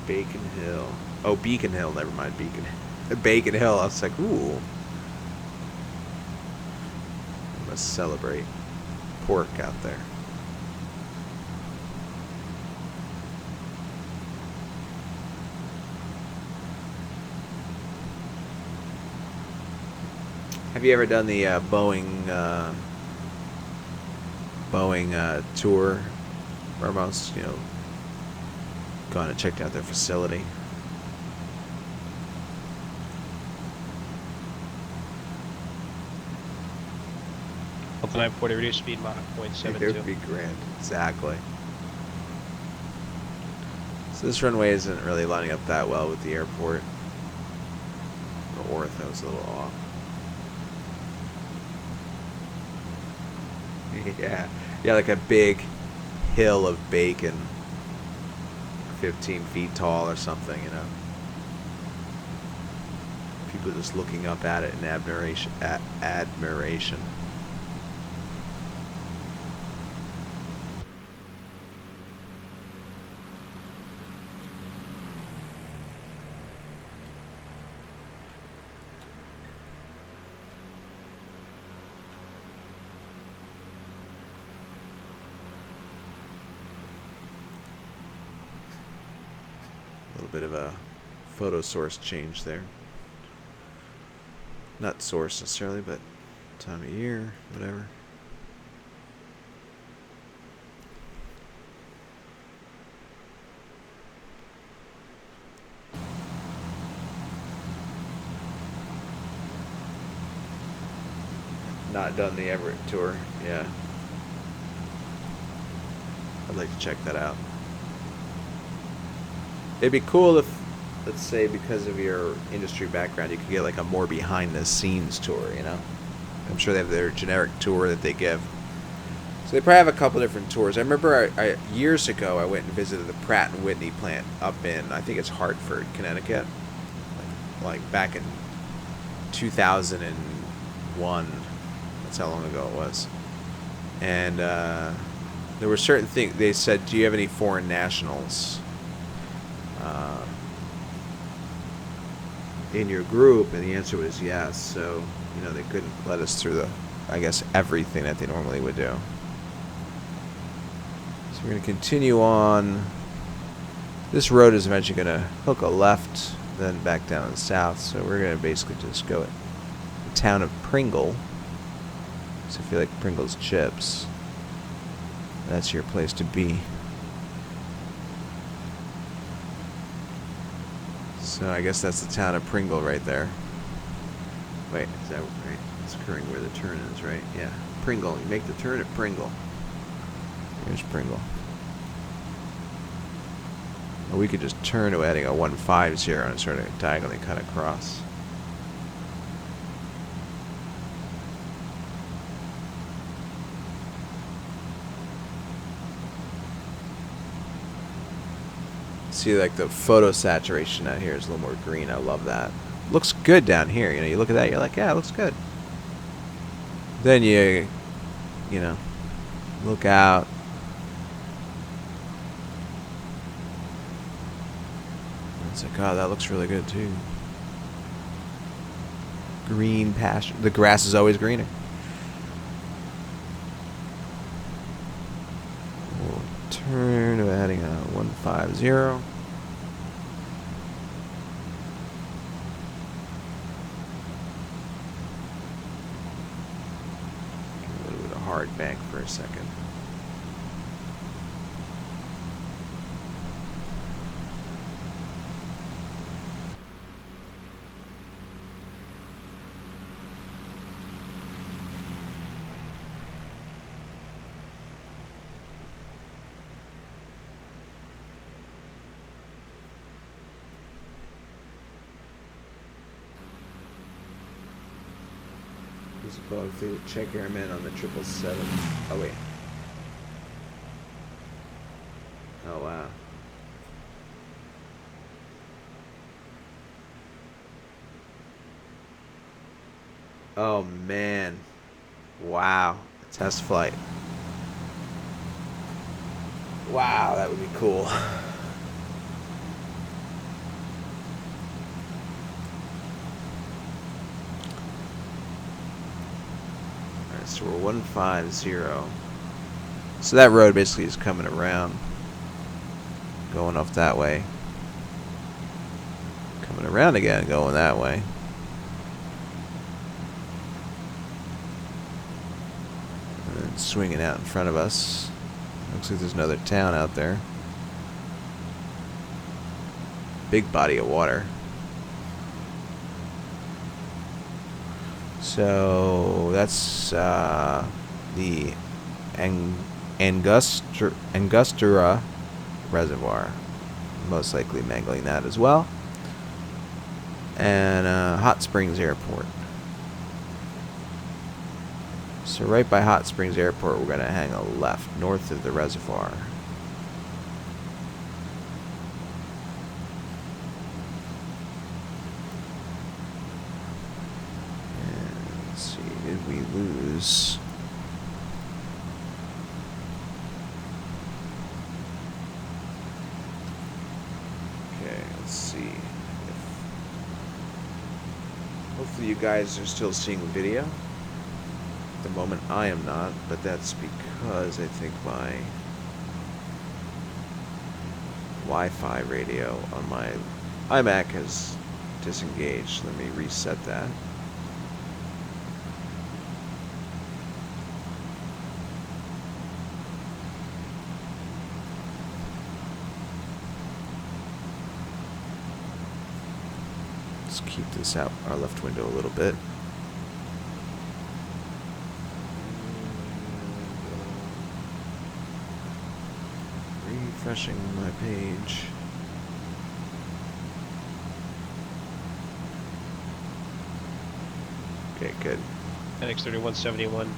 Bacon Hill. Oh, Beacon Hill. Never mind. Bacon Hill. I was like, ooh. I must celebrate pork out there. Have you ever done the Boeing tour, Ramos? You know, gone and checked out their facility. Delta 940, reduce speed Mach It 0.72. would be grand. Exactly. So this runway isn't really lining up that well with the airport. The ortho's a little off. Yeah, like a big hill of bacon, 15 feet tall or something, you know. People just looking up at it in admiration. Admiration. Bit of a photo source change there. Not source necessarily, but time of year, whatever. Not done the Everett tour, yeah. I'd like to check that out. It'd be cool if, let's say, because of your industry background, you could get like a more behind-the-scenes tour, you know? I'm sure they have their generic tour that they give. So they probably have a couple different tours. I remember years ago I went and visited the Pratt & Whitney plant up in, I think it's Hartford, Connecticut. Like back in 2001. That's how long ago it was. And there were certain things. They said, do you have any foreign nationals in your group? And the answer was yes. So, you know, they couldn't let us through the, I guess, everything that they normally would do. So we're going to continue on. This road is eventually going to hook a left, then back down to the south. So we're going to basically just go at the town of Pringle. So if you like Pringle's chips, that's your place to be. So I guess that's the town of Pringle right there. Wait, is that right? It's occurring where the turn is, right? Yeah. Pringle. You make the turn at Pringle. Here's Pringle. Or we could just turn to adding a 150 and sort of diagonally cut across. See, like the photo saturation out here is a little more green. I love that. Looks good down here. You know, you look at that, you're like, yeah, it looks good. Then you know, look out. It's like, oh, that looks really good too. Green pasture. The grass is always greener. We'll turn to adding a 150. A little bit of hard bank for a second. Check airmen on the 777. Oh wait. Oh wow. Oh man. Wow. A test flight. Wow, that would be cool. So we're 150. So that road basically is coming around, going off that way. Coming around again, going that way. And then swinging out in front of us. Looks like there's another town out there. Big body of water. So that's the Angostura Reservoir. Most likely mangling that as well. And Hot Springs Airport. So right by Hot Springs Airport, we're going to hang a left north of the reservoir. And let's see, did we lose? Okay, let's see. Hopefully you guys are still seeing the video. At the moment I am not, but that's because I think my Wi-Fi radio on my iMac has disengaged. Let me reset that. Let's keep this out our left window a little bit. Refreshing my page. Okay, good. NX 3171,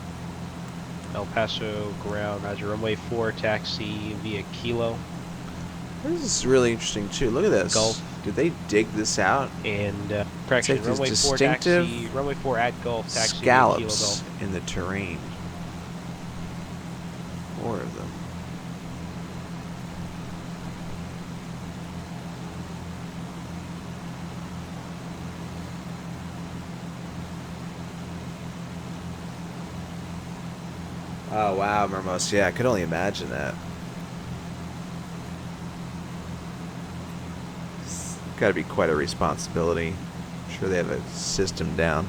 El Paso ground, roger, runway 4, taxi via Kilo. This is really interesting too. Look at this. Gulf. Did they dig this out? And correction, It's like runway these 4 distinctive taxi, runway 4 at Gulf, taxi via Kilo scallops Gulf. in the terrain. 4 of them. Oh wow, Mermos. Yeah, I could only imagine that. It's got to be quite a responsibility. I'm sure they have a system down.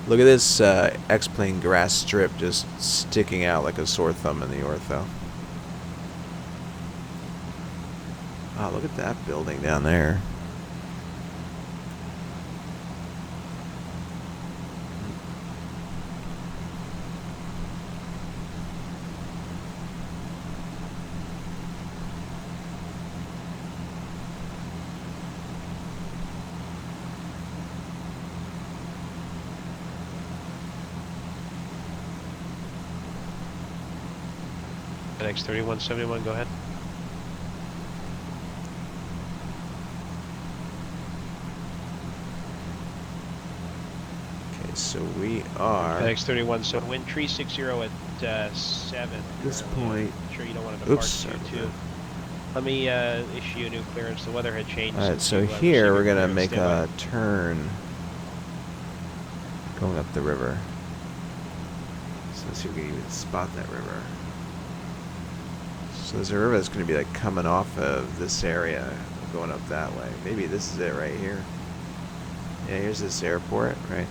Look at this X-plane grass strip just sticking out like a sore thumb in the ortho. Oh, look at that building down there. NX 3171, go ahead. Okay, so we are NX 31, so wind 360 at 7. at this point. I'm sure you don't want to depart Oops. too. Let me issue a new clearance. The weather had changed. Alright, since so you, here received we're your gonna clearance. make Stand a turn going up the river. So let's see if we can even spot that river. So there's a river that's gonna be like coming off of this area, going up that way. Maybe this is it right here. Yeah, here's this airport, right?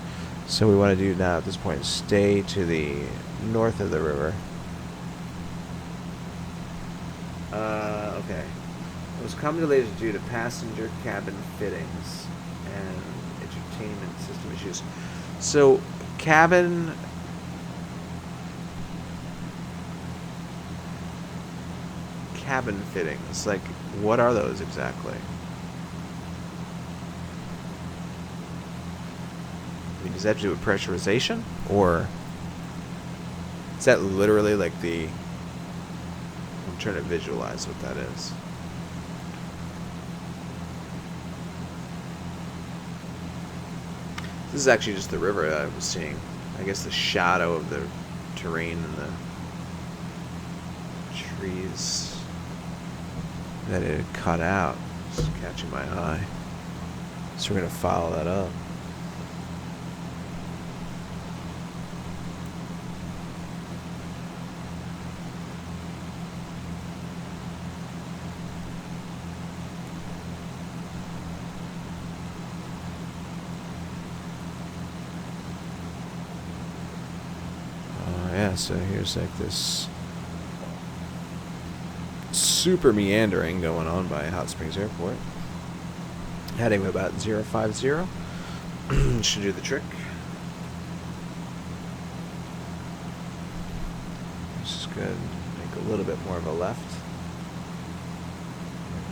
So we want to do now at this point, stay to the north of the river. Okay. It was commonly related due to passenger cabin fittings and entertainment system issues. So, cabin fittings, like, what are those exactly? I mean, does that have to do with pressurization? Or is that literally like the... I'm trying to visualize what that is. This is actually just the river that I was seeing. I guess the shadow of the terrain and the trees that it had cut out is catching my eye. So we're going to follow that up. Yeah, so here's like this super meandering going on by Hot Springs Airport. Heading about 050. Should do the trick. This is good. Make a little bit more of a left.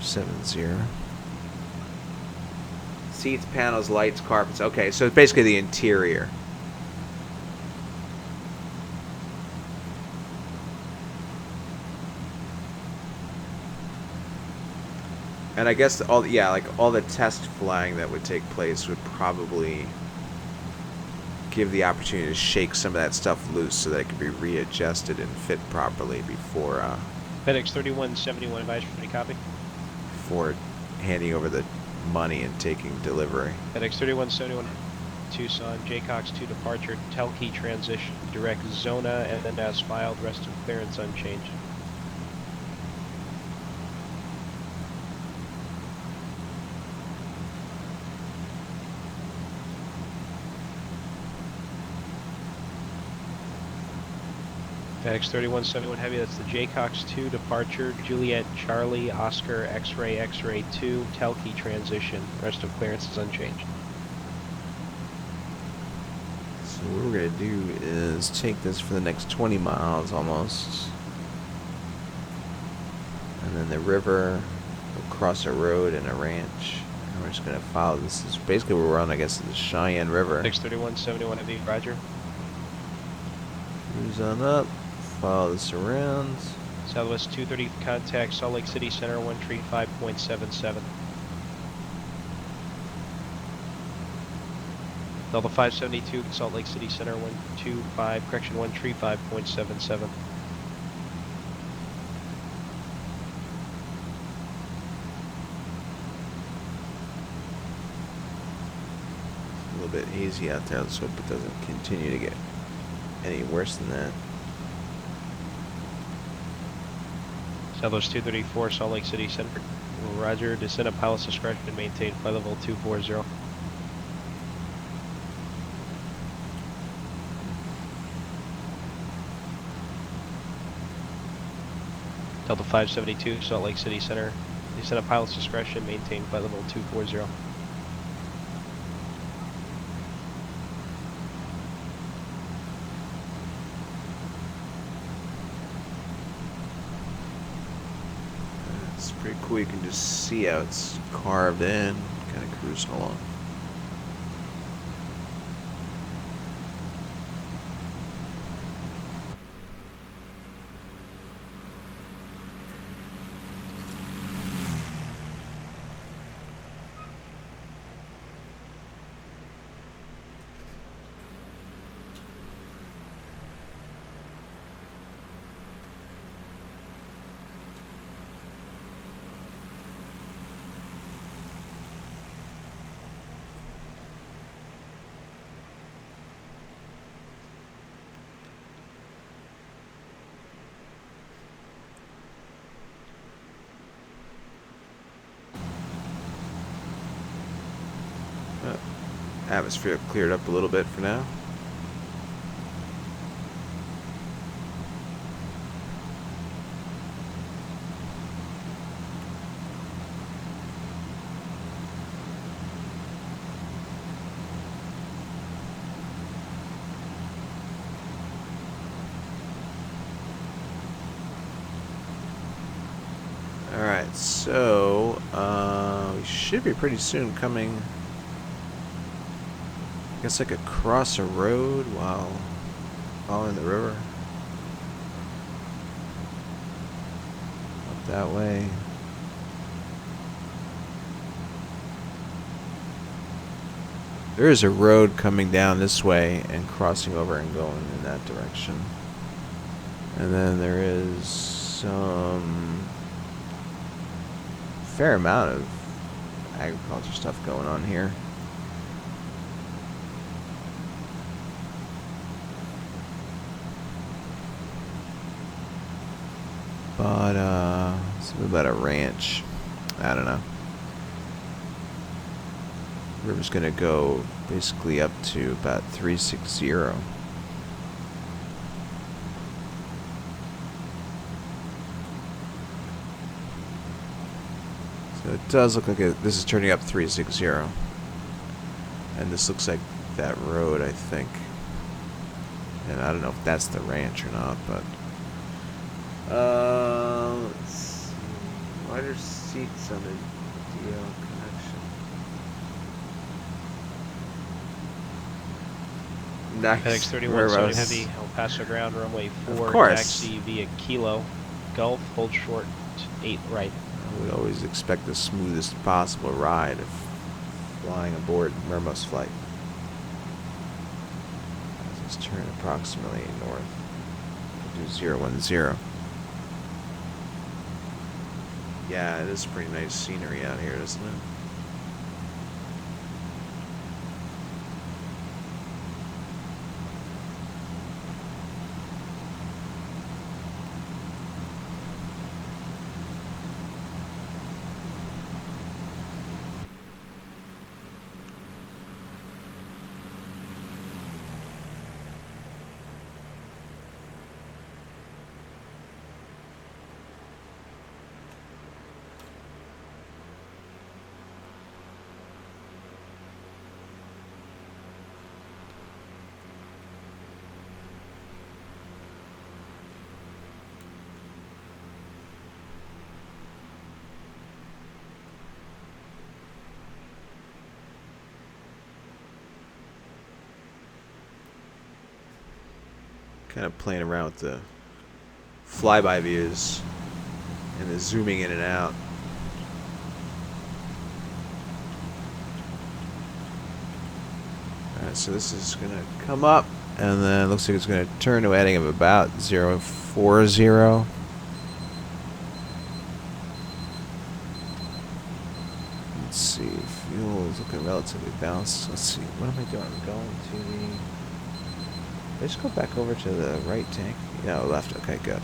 70. Seats, panels, lights, carpets. Okay, so it's basically the interior. And I guess all the test flying that would take place would probably give the opportunity to shake some of that stuff loose so that it could be readjusted and fit properly before FedEx 3171 advice for any copy. before handing over the money and taking delivery. FedEx 3171 Tucson, JCOX 2 departure, Telkey transition, direct Zona, and then as filed, rest of clearance unchanged. FedEx 3171 Heavy, that's the JCOX 2 departure, Juliet Charlie Oscar X-Ray X-Ray 2, Telkey transition, rest of clearance is unchanged. So what we're going to do is take this for the next 20 miles almost. And then the river, we'll cross a road and a ranch. And we're just going to follow this. This is basically where we're on, I guess, the Cheyenne River. FedEx 3171 Heavy, roger. Cruise on up. Follow this around. Southwest 230 contact Salt Lake City Center 135.77. Delta 572 Salt Lake City Center 135.77. A little bit hazy out there. Let's hope it doesn't continue to get any worse than that. Southwest 234 Salt Lake City Center. Roger, descend at pilot's discretion and maintain flight level 240. Delta 572 Salt Lake City Center. Descend at pilot's discretion, maintain flight level 240. It's pretty cool. You can just see how it's carved in, kind of cruising along. Atmosphere cleared up a little bit for now. Alright, so we should be pretty soon coming, I guess, like across a road while following the river. Up that way. There is a road coming down this way and crossing over and going in that direction. And then there is some fair amount of agriculture stuff going on here. But, something about a ranch. I don't know. The river's gonna go basically up to about 360. So it does look like this is turning up 360. And this looks like that road, I think. And I don't know if that's the ranch or not, but... let's see. Wider seats on the DL connection. Nice. FedEx 3170 Heavy, El Paso ground, runway 4, taxi via Kilo, Gulf, hold short, 8 right. I would always expect the smoothest possible ride of flying aboard Mermo's flight. Let's turn approximately north. We'll do 010. Yeah, it is pretty nice scenery out here, isn't it? Kind of playing around with the flyby views and the zooming in and out. Alright, so this is going to come up, and then it looks like it's going to turn to a heading of about 040. Let's see, fuel is looking relatively balanced. Let's see, what am I doing? I'm going to the... Let's go back over to the right tank. No, left. Okay, good.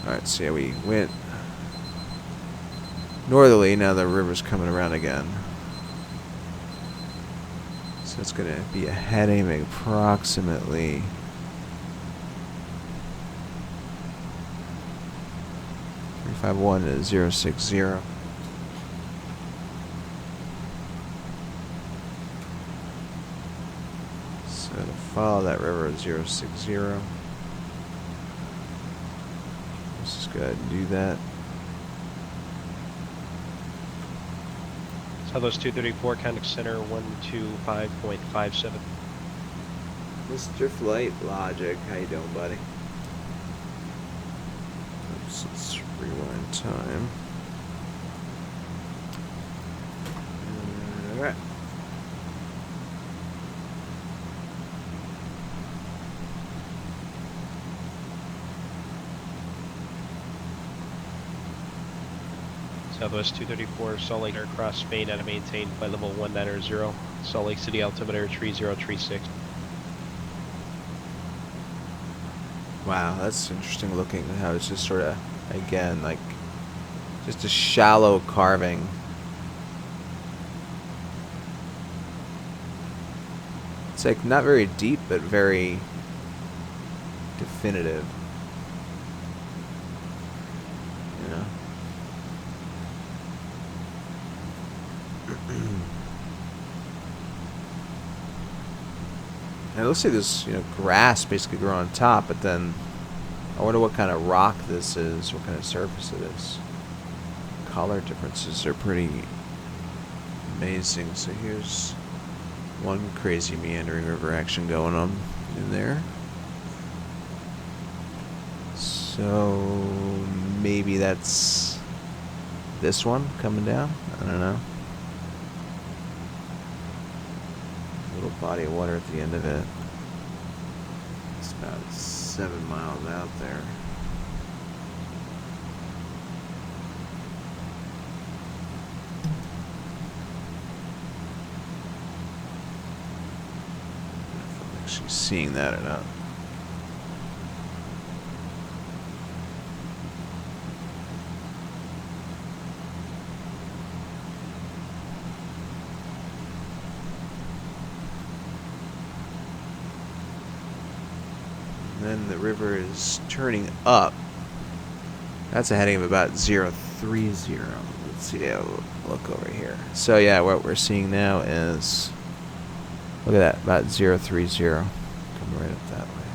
Alright, so yeah, we went northerly. Now the river's coming around again. So it's going to be a heading of approximately 351 to 060. So to follow that river at 060. Let's just go ahead and do that. Southwest 234, contact center 125.57. Mr. Flight Logic, how you doing, buddy? Oops, let's rewind time. Alright. Southwest 234, Salt Lake across Spain at a maintained flight level 190, Salt Lake City altimeter 3036. Wow, that's interesting looking. How it's just sort of, again, like just a shallow carving. It's like not very deep, but very definitive. You know? And it looks like there's, grass basically growing on top, but then I wonder what kind of rock this is, what kind of surface it is. Color differences are pretty amazing. So here's one crazy meandering river action going on in there. So maybe that's this one coming down? I don't know. Little body of water at the end of it. It's about 7 miles out there. If I'm actually seeing that or not. Then the river is turning up That's a heading of about 030. Let's see, I'll look over here. So yeah, what we're seeing now is, look at that, about 030. Coming right up that way.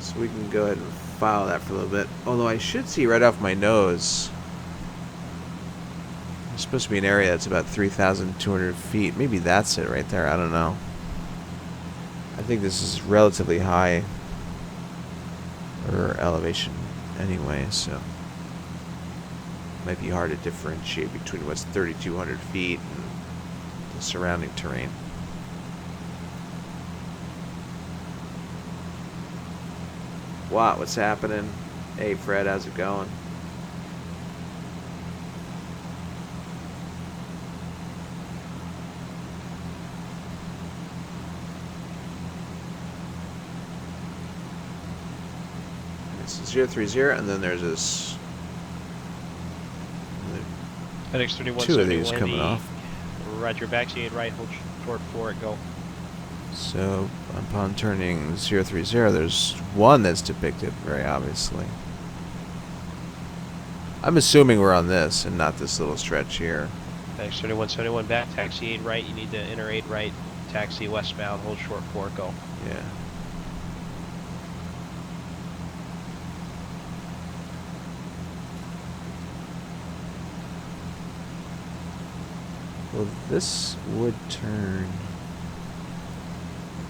So we can go ahead and follow that for a little bit. Although I should see right off my nose, there's supposed to be an area that's about 3,200 feet. Maybe that's it right there. I don't know. I think this is relatively high or elevation anyway, so it might be hard to differentiate between what's 3,200 feet and the surrounding terrain. What? What's happening? Hey Fred, how's it going? This is 030, and then there's this FedEx 3171 two of these coming off. Roger, backseat right, hold short 4 at go. So upon turning 030, there's one that's depicted very obviously. I'm assuming we're on this and not this little stretch here. FedEx 3171 back, taxi 8 right, you need to enter 8 right, taxi westbound, hold short 4, go. Yeah. Well, this would turn.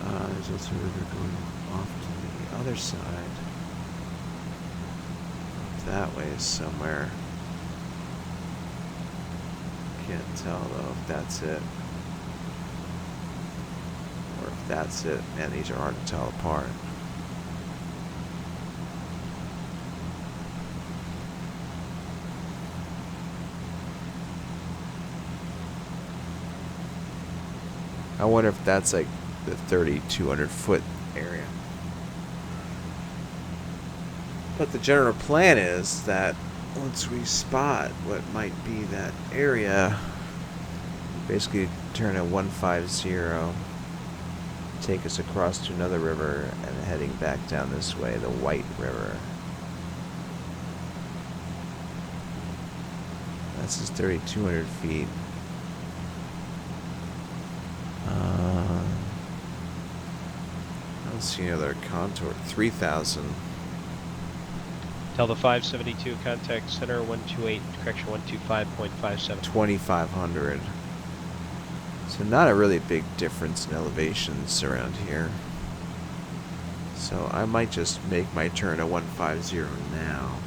There's also a river going off to the other side. That way is somewhere. Can't tell though if that's it. Or if that's it. Man, these are hard to tell apart. I wonder if that's like the 3,200 foot area. But the general plan is that once we spot what might be that area, basically turn a 150, take us across to another river, and heading back down this way, the White River. This is 3,200 feet. I don't see any other contour. 3,000. Tell the 572 contact center 128, correction 125.57. 2,500. So not a really big difference in elevations around here. So I might just make my turn to 150 now.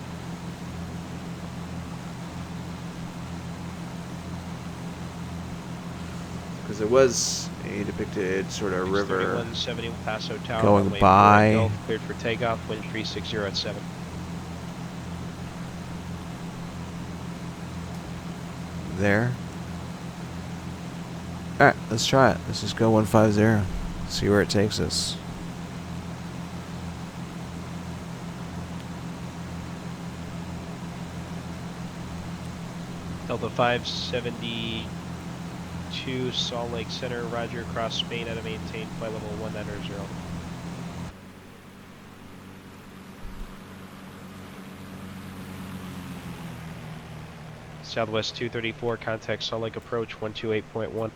Because it was a depicted sort of river 3170 Paso Tower going runway by. 4 Golf, cleared for takeoff, wind 360 at 7. There. Alright, let's try it. Let's just go 150. See where it takes us. Delta 572 Salt Lake Center, roger, across Spain at a maintained flight level 190. Southwest 234, contact Salt Lake approach 128.1.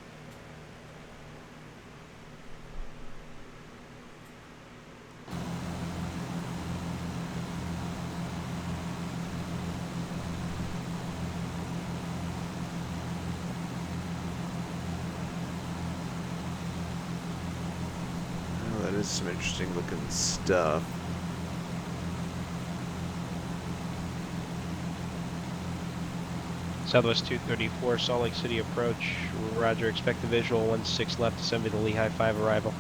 Oh, that is some interesting looking stuff. Southwest 234, Salt Lake City approach, roger, expect the visual 16 left, assembly to Lehigh 5 arrival.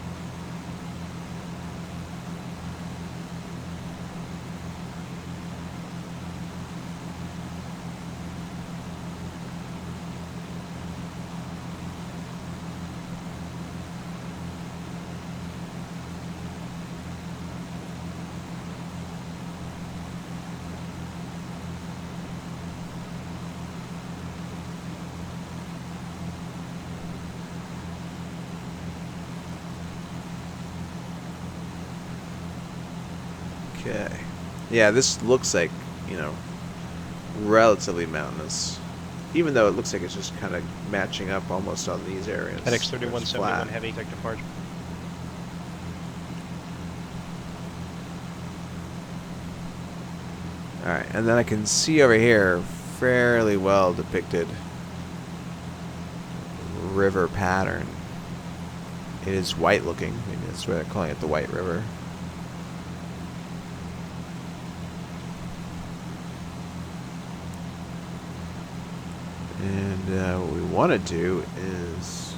Okay. Yeah, this looks like, you know, relatively mountainous. Even though it looks like it's just kind of matching up almost on these areas. FedEx It's 3171 flat. Heavy, take departure. Alright, and then I can see over here fairly well depicted river pattern. It is white looking. Maybe that's why they're calling it the White River. And what we want to do is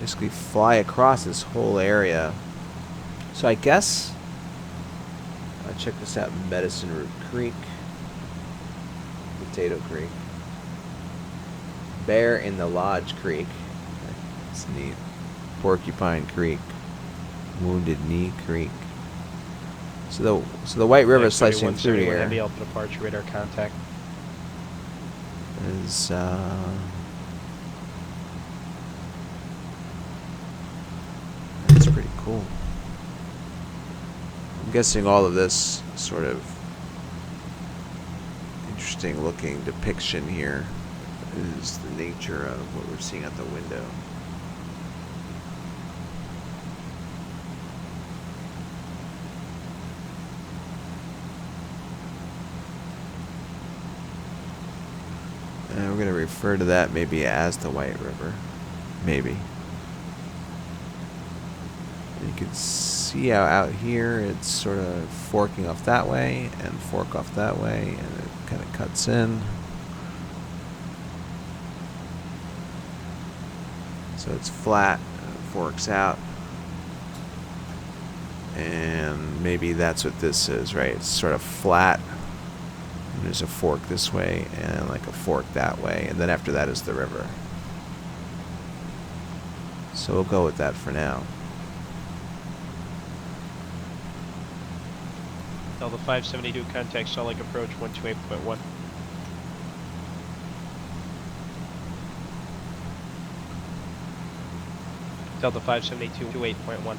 basically fly across this whole area. So I guess I'll check this out. Medicine Root Creek, Potato Creek, Bear in the Lodge Creek. That's neat. Porcupine Creek, Wounded Knee Creek. So the White River FedEx slicing through 3171 here Heavy, Alpha departure, radar contact. is that's pretty cool. I'm guessing all of this sort of interesting looking depiction here is the nature of what we're seeing out the window. And we're going to refer to that maybe as the White River. Maybe. And you can see how out here it's sort of forking off that way and fork off that way, and it kind of cuts in. So it's flat, forks out. And maybe that's what this is, right? It's sort of flat. And there's a fork this way and like a fork that way. And then after that is the river. So we'll go with that for now. Delta 572, contact Salt Lake approach 128.1. Delta 572, 28.1.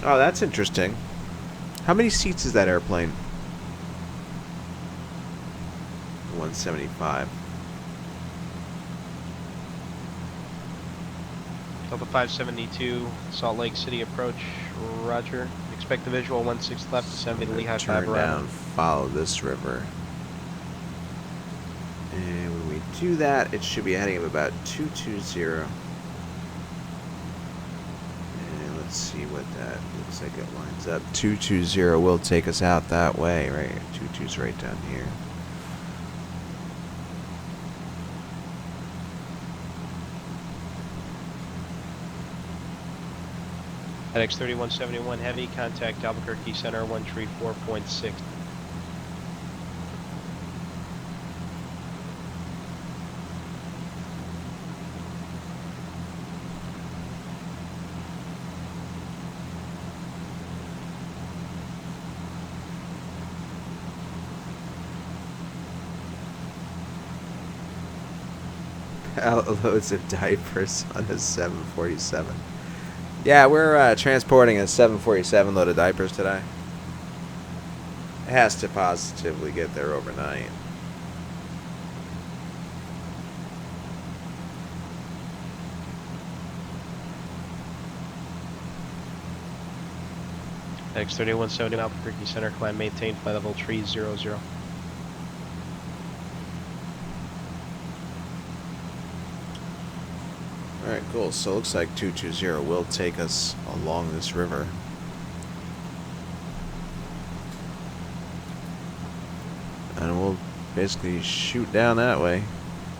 Oh, that's interesting. How many seats is that airplane? 175. Delta 572, Salt Lake City approach, roger. Expect the visual 16 left, descend to Lehigh 5 Turn right. down, follow this river. And when we do that, it should be heading up about 220. And let's see what that looks like it lines up. 220 will take us out that way, right? 22's right down here. FedEx 3171 Heavy, contact Albuquerque Center 134.6. Loads of diapers on a 747. Yeah, we're transporting a 747 load of diapers today. It has to positively get there overnight. FedEx 3170 Albuquerque Center, climb maintain, flight level 300. Alright, cool. So it looks like 220 will take us along this river. And we'll basically shoot down that way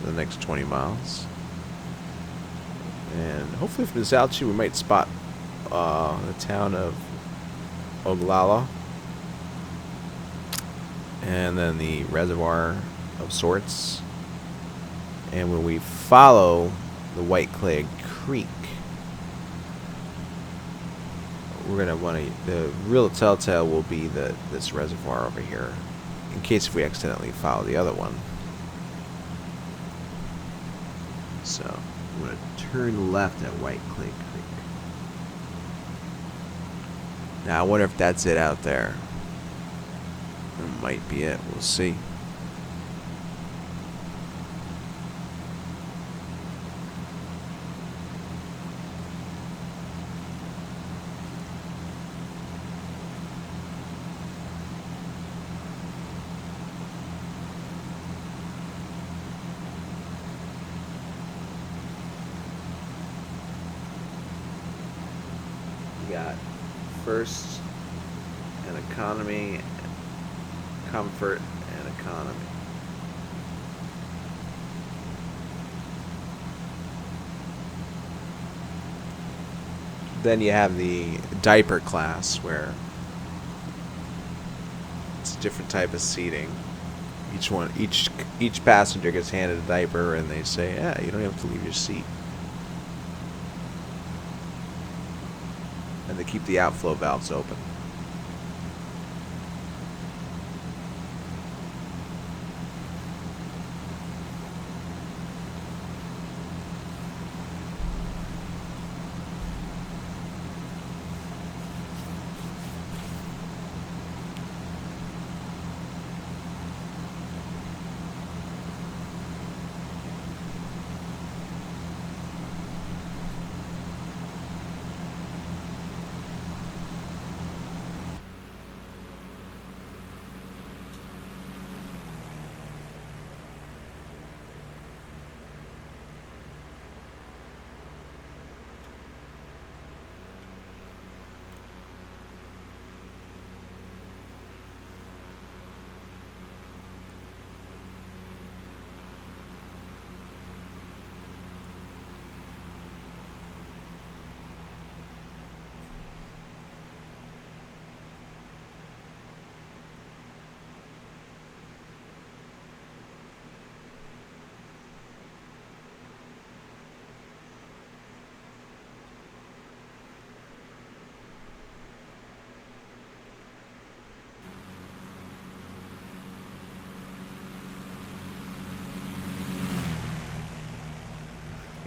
for the next 20 miles. And hopefully from this altitude we might spot the town of Oglala. And then the reservoir of sorts. And when we follow the White Clay Creek, we're gonna want to. The real telltale will be this reservoir over here, in case if we accidentally follow the other one. So I'm gonna turn left at White Clay Creek. Now I wonder if that's it out there. It might be it. We'll see. You got first and economy, comfort and economy. Then you have the diaper class where it's a different type of seating. Each passenger gets handed a diaper and they say, yeah, you don't have to leave your seat. And they keep the outflow valves open.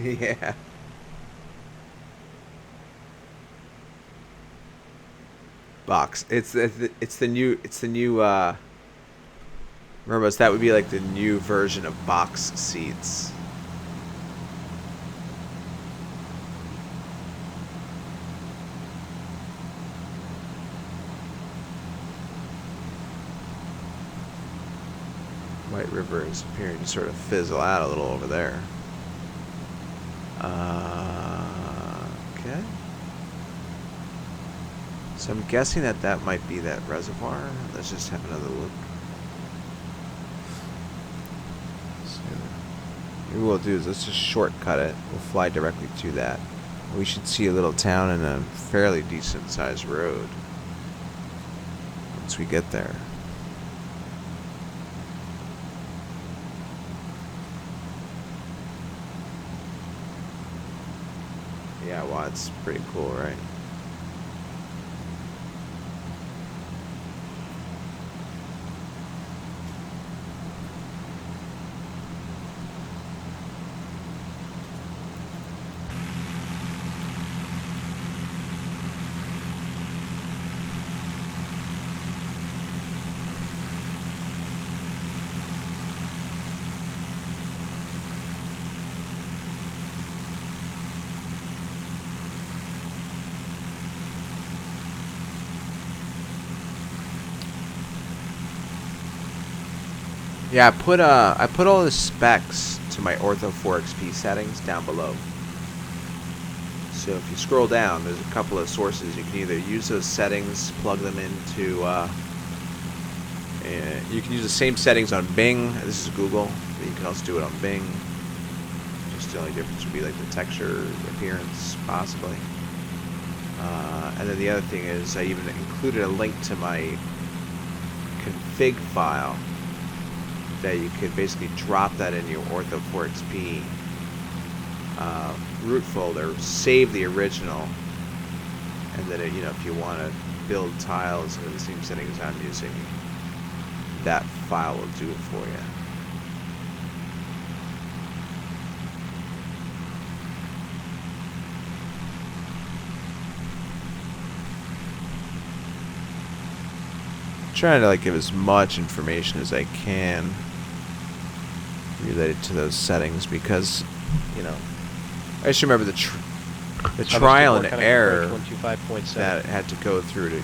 Yeah. Box. It's the new remember, that would be like the new version of box seats. White River is appearing to sort of fizzle out a little over there. Okay. So I'm guessing that might be that reservoir. Let's just have another look. So maybe what we'll do is let's just shortcut it. We'll fly directly to that. We should see a little town and a fairly decent sized road once we get there. Yeah, well, it's pretty cool, right? Yeah, I put all the specs to my Ortho 4XP settings down below. So if you scroll down, there's a couple of sources. You can either use those settings, plug them into. You can use the same settings on Bing. This is Google, but you can also do it on Bing. Just the only difference would be like the texture, appearance, possibly. And then the other thing is I even included a link to my config file that you could basically drop that in your Ortho 4XP root folder, save the original, And then, you know, if you want to build tiles in the same settings I'm using, that file will do it for you. Trying to like give as much information as I can related to those settings because, you know, I just remember the trial and error that I had to go through to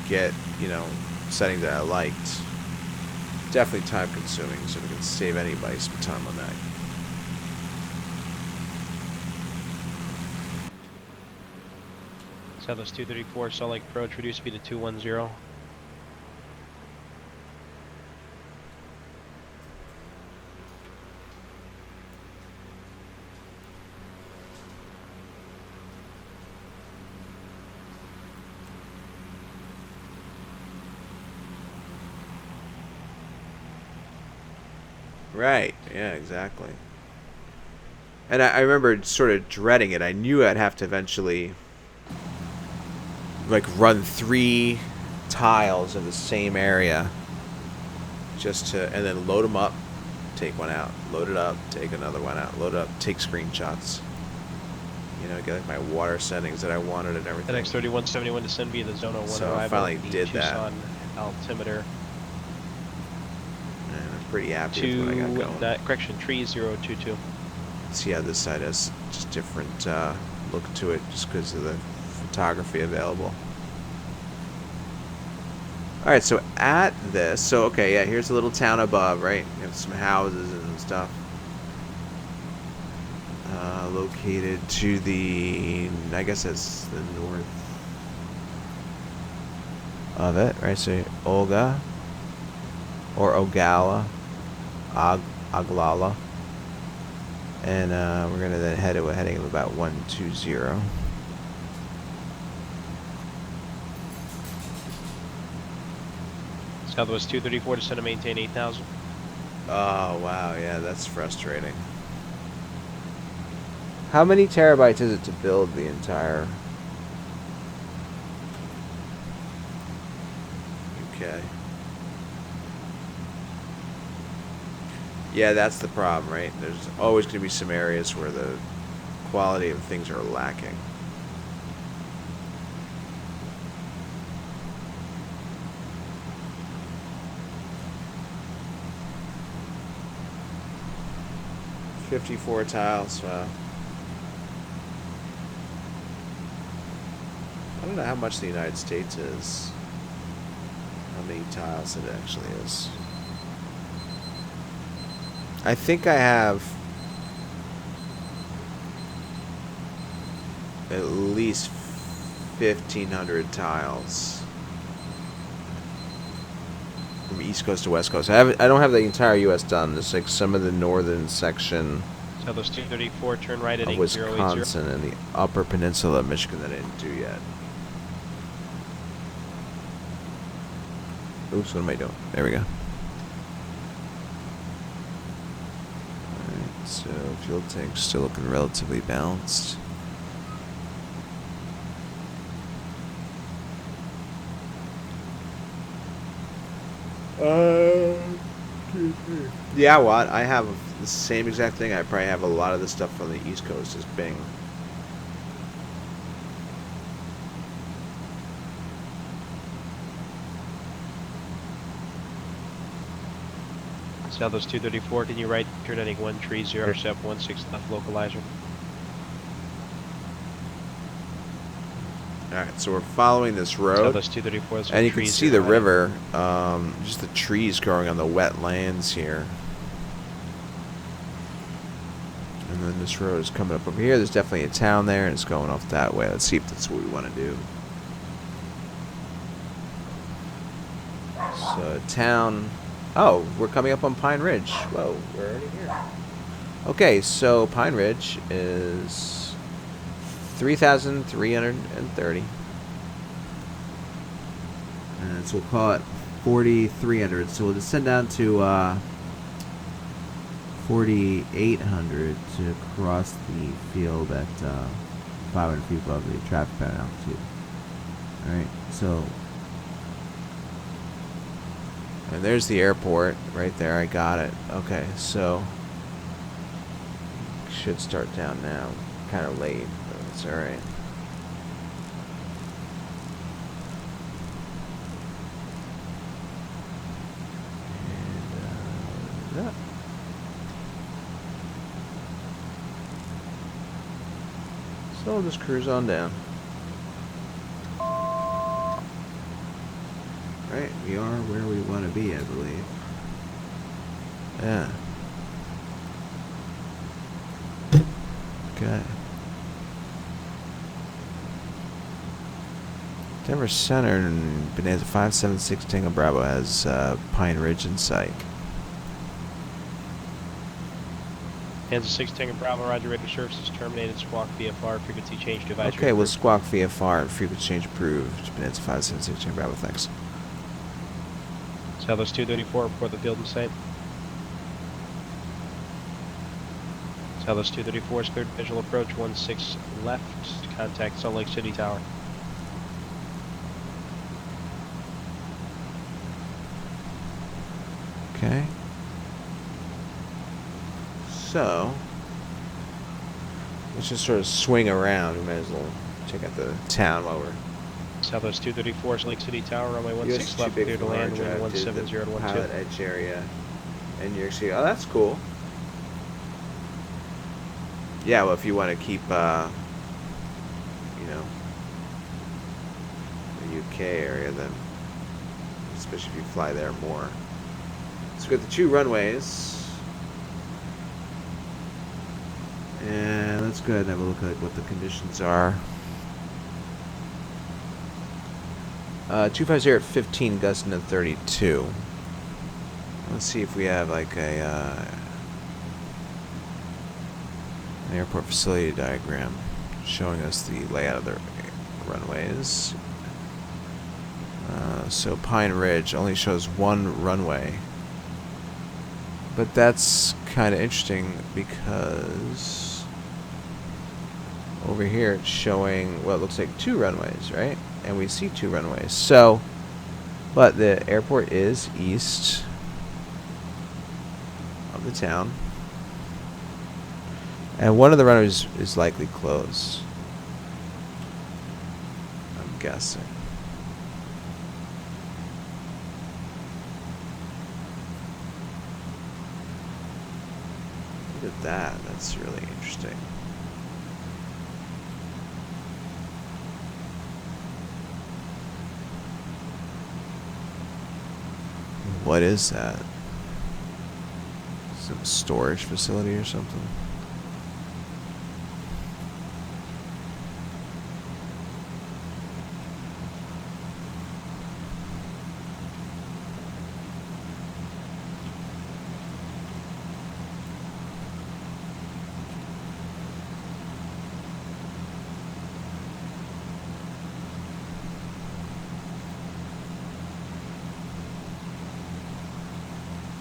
get, you know, settings that I liked. Definitely time consuming, so we can save anybody some time on that. Southwest 234, Salt Lake approach, reduce speed to 210. Right, yeah, exactly. And I remember sort of dreading it. I knew I'd have to eventually like run 3 tiles in the same area just to, and then load them up, take one out, load it up, take another one out, load it up, take screenshots. You know, get like my water settings that I wanted and everything. FedEx 3171 descend via the zone 01 So I arrival finally at the did Tucson altimeter. And I'm pretty happy with what I got going. Correction, tree 022. See how this side has just different look to it just because of the photography available. Alright, so at this, so okay, yeah, here's a little town above, right? You have some houses and stuff. Located to the, I guess that's the north of it, right? So Olga, or Ogala, Oglala. And we're going to then head a heading of about 120. Southwest 234 descend to maintain 8,000. Oh, wow, yeah, that's frustrating. How many terabytes is it to build the entire... Okay. Yeah, that's the problem, right? There's always going to be some areas where the quality of things are lacking. "54 tiles, wow. I don't know how much the United States is. How many tiles it actually is. I think I have at least 1,500 tiles from East Coast to West Coast. I don't have the entire U.S. done. Just like some of the northern section Southwest 234, turn right at of 8080. Wisconsin and the Upper Peninsula of Michigan that I didn't do yet. Oops, what am I doing? There we go. Alright, so fuel tank's still looking relatively balanced. Yeah, what? I have the same exact thing. I probably have a lot of the stuff from the East Coast as Bing. Southwest 234, can you right turn heading 130, step 16 left localizer. Alright, so we're following this road. Southwest 234, And you can see the river, just the trees growing on the wet lands here. And then this road is coming up over here. There's definitely a town there, and it's going off that way. Let's see if that's what we want to do. So, town... Oh, we're coming up on Pine Ridge. Whoa, we're already here. Okay, so Pine Ridge is 3,330. And so we'll call it 4,300. So we'll just send down to 4,800 to cross the field at 500 feet above the traffic pattern altitude. Alright, so... And there's the airport right there. I got it. Okay, so... Should start down now. Kind of late, but it's alright. And, yeah. So we'll just cruise on down. Right, we are where we want to be, I believe. Yeah. Okay. Denver Center and Bonanza 576 Tango Bravo has Pine Ridge in sight. Kansas 6 Tango Bravo, Roger, radio services terminated, squawk VFR, frequency change to advisory. Okay, we'll squawk VFR and frequency change approved. Bonanza 576 Tango Bravo, thanks. Southwest 234, report the field in sight. Southwest 234's third visual approach, 16 left, contact Salt Lake City Tower. Okay. So, let's just sort of swing around. We might as well check out the town while we're... Southwest 234's Lake City Tower, runway 16 left, clear to land, wind 170 to 12. PilotEdge area in New York City. Oh, that's cool. Yeah, well, if you want to keep, you know, the UK area, then, especially if you fly there more. So we've got the two runways. And let's go ahead and have a look at what the conditions are. 250 at 15, gusting to 32. Let's see if we have like a an airport facility diagram showing us the layout of the runways. So Pine Ridge only shows one runway, but that's kind of interesting because over here it's showing, well, it looks like two runways, right? And we see two runways. So, but the airport is east of the town. And one of the runways is likely closed, I'm guessing. Look at that. That's really interesting. What is that? Some storage facility or something?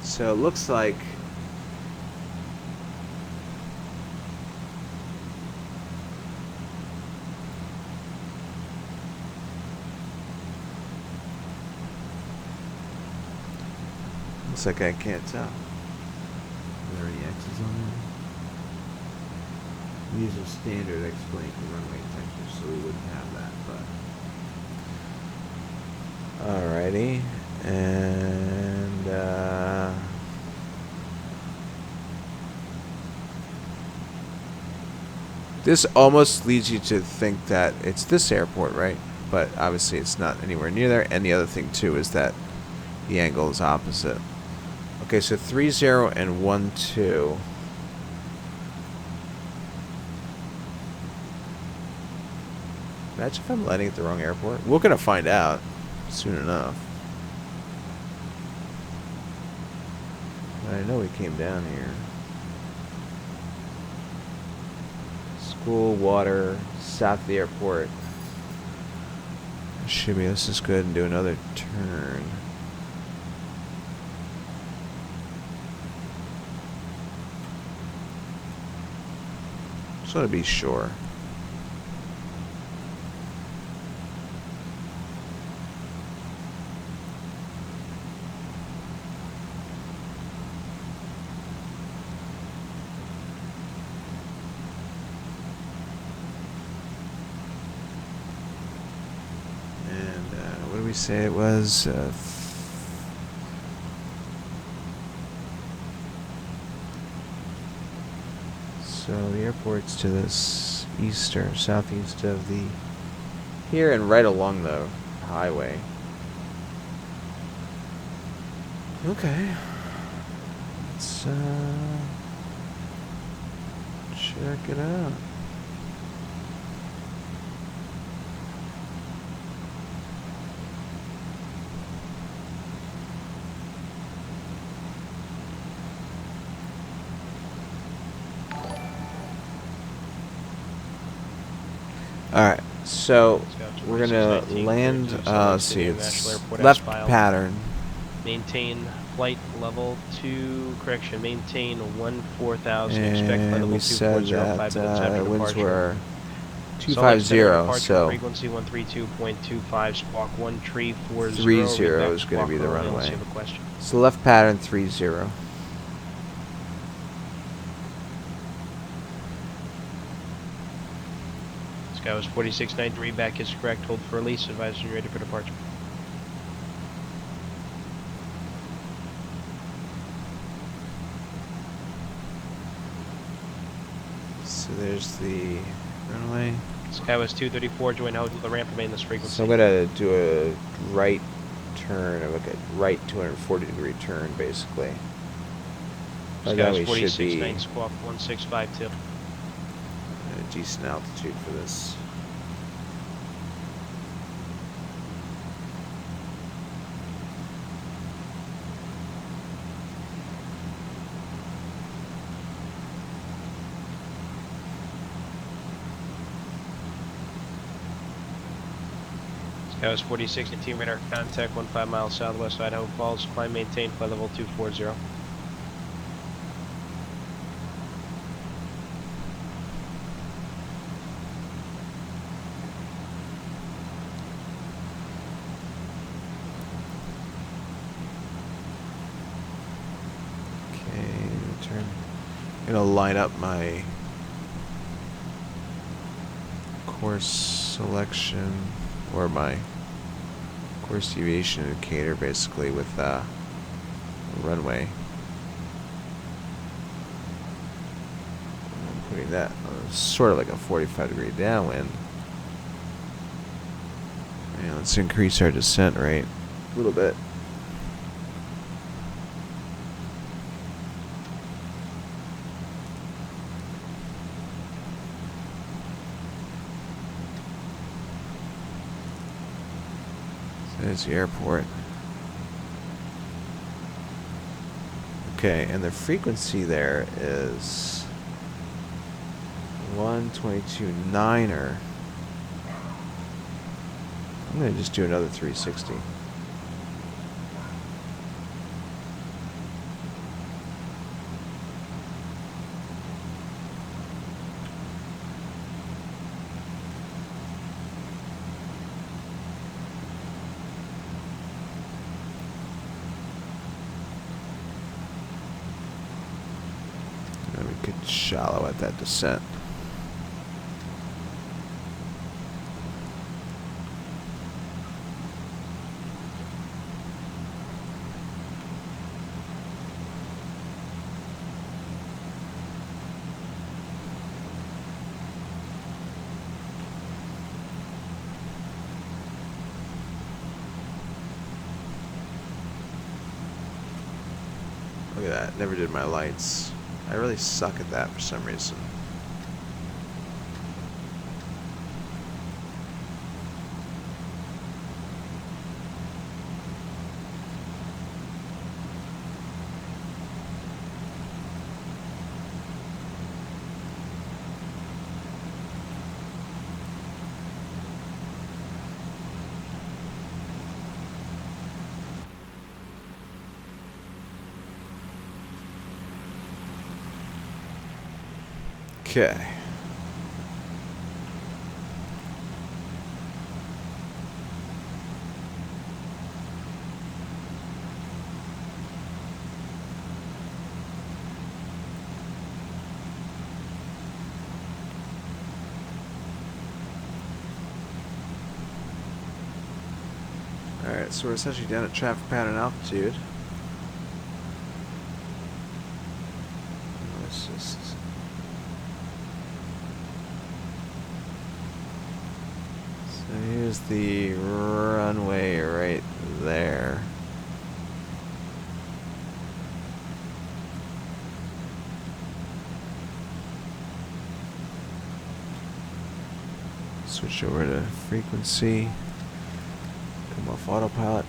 So it looks like I can't tell. Are there any X's on there? These are standard X-plane runway textures, so we wouldn't have that, but alrighty. And this almost leads you to think that it's this airport, right? But obviously it's not anywhere near there. And the other thing too is that the angle is opposite. Okay, so 30 and 12. Imagine if I'm landing at the wrong airport. We're gonna find out soon enough. I know we came down here. School, water, south of the airport. Shimmy, let's just go ahead and do another turn. Just want to be sure. we say it was? So the airport's to this east or southeast of the here and right along the highway. Okay. Let's check it out. Alright, so we're gonna land, let's see, it's left pattern. Maintain flight level 2, correction, maintain 14,000, expect flight And level we said 240, 5 minutes after that winds departure. were Select center 250, departure so frequency 132.25, squawk 1340. 30 is Read going back to be the squawk early, runway. unless you have a question. So left pattern 30. Sky was 46.9, read back is correct, hold for release, advise when you're ready for departure. So there's the runway. Sky was 234, join hold to the ramp, remain this frequency. So I'm gonna do a right turn, or like a right 240-degree turn, basically. By Sky then was we should be 46.9, squawk 1652. at a decent altitude for this. Sky was 46.18, radar contact 15 miles southwest Idaho Falls, climb maintain, flight level 240. Okay, turn. I'm gonna line up my course selection, or my course deviation indicator, basically, with the runway. I'm putting that on sort of like a 45-degree downwind. And let's increase our descent rate a little bit. There's the airport. Okay, and the frequency there is 122.9er. I'm gonna just do another 360. And we could shallow at that descent. Look at that, never did my lights. I really suck at that for some reason. Okay. Alright, so we're essentially down at traffic pattern altitude. Let's just... So here's the runway right there. Switch over to frequency. Come off autopilot.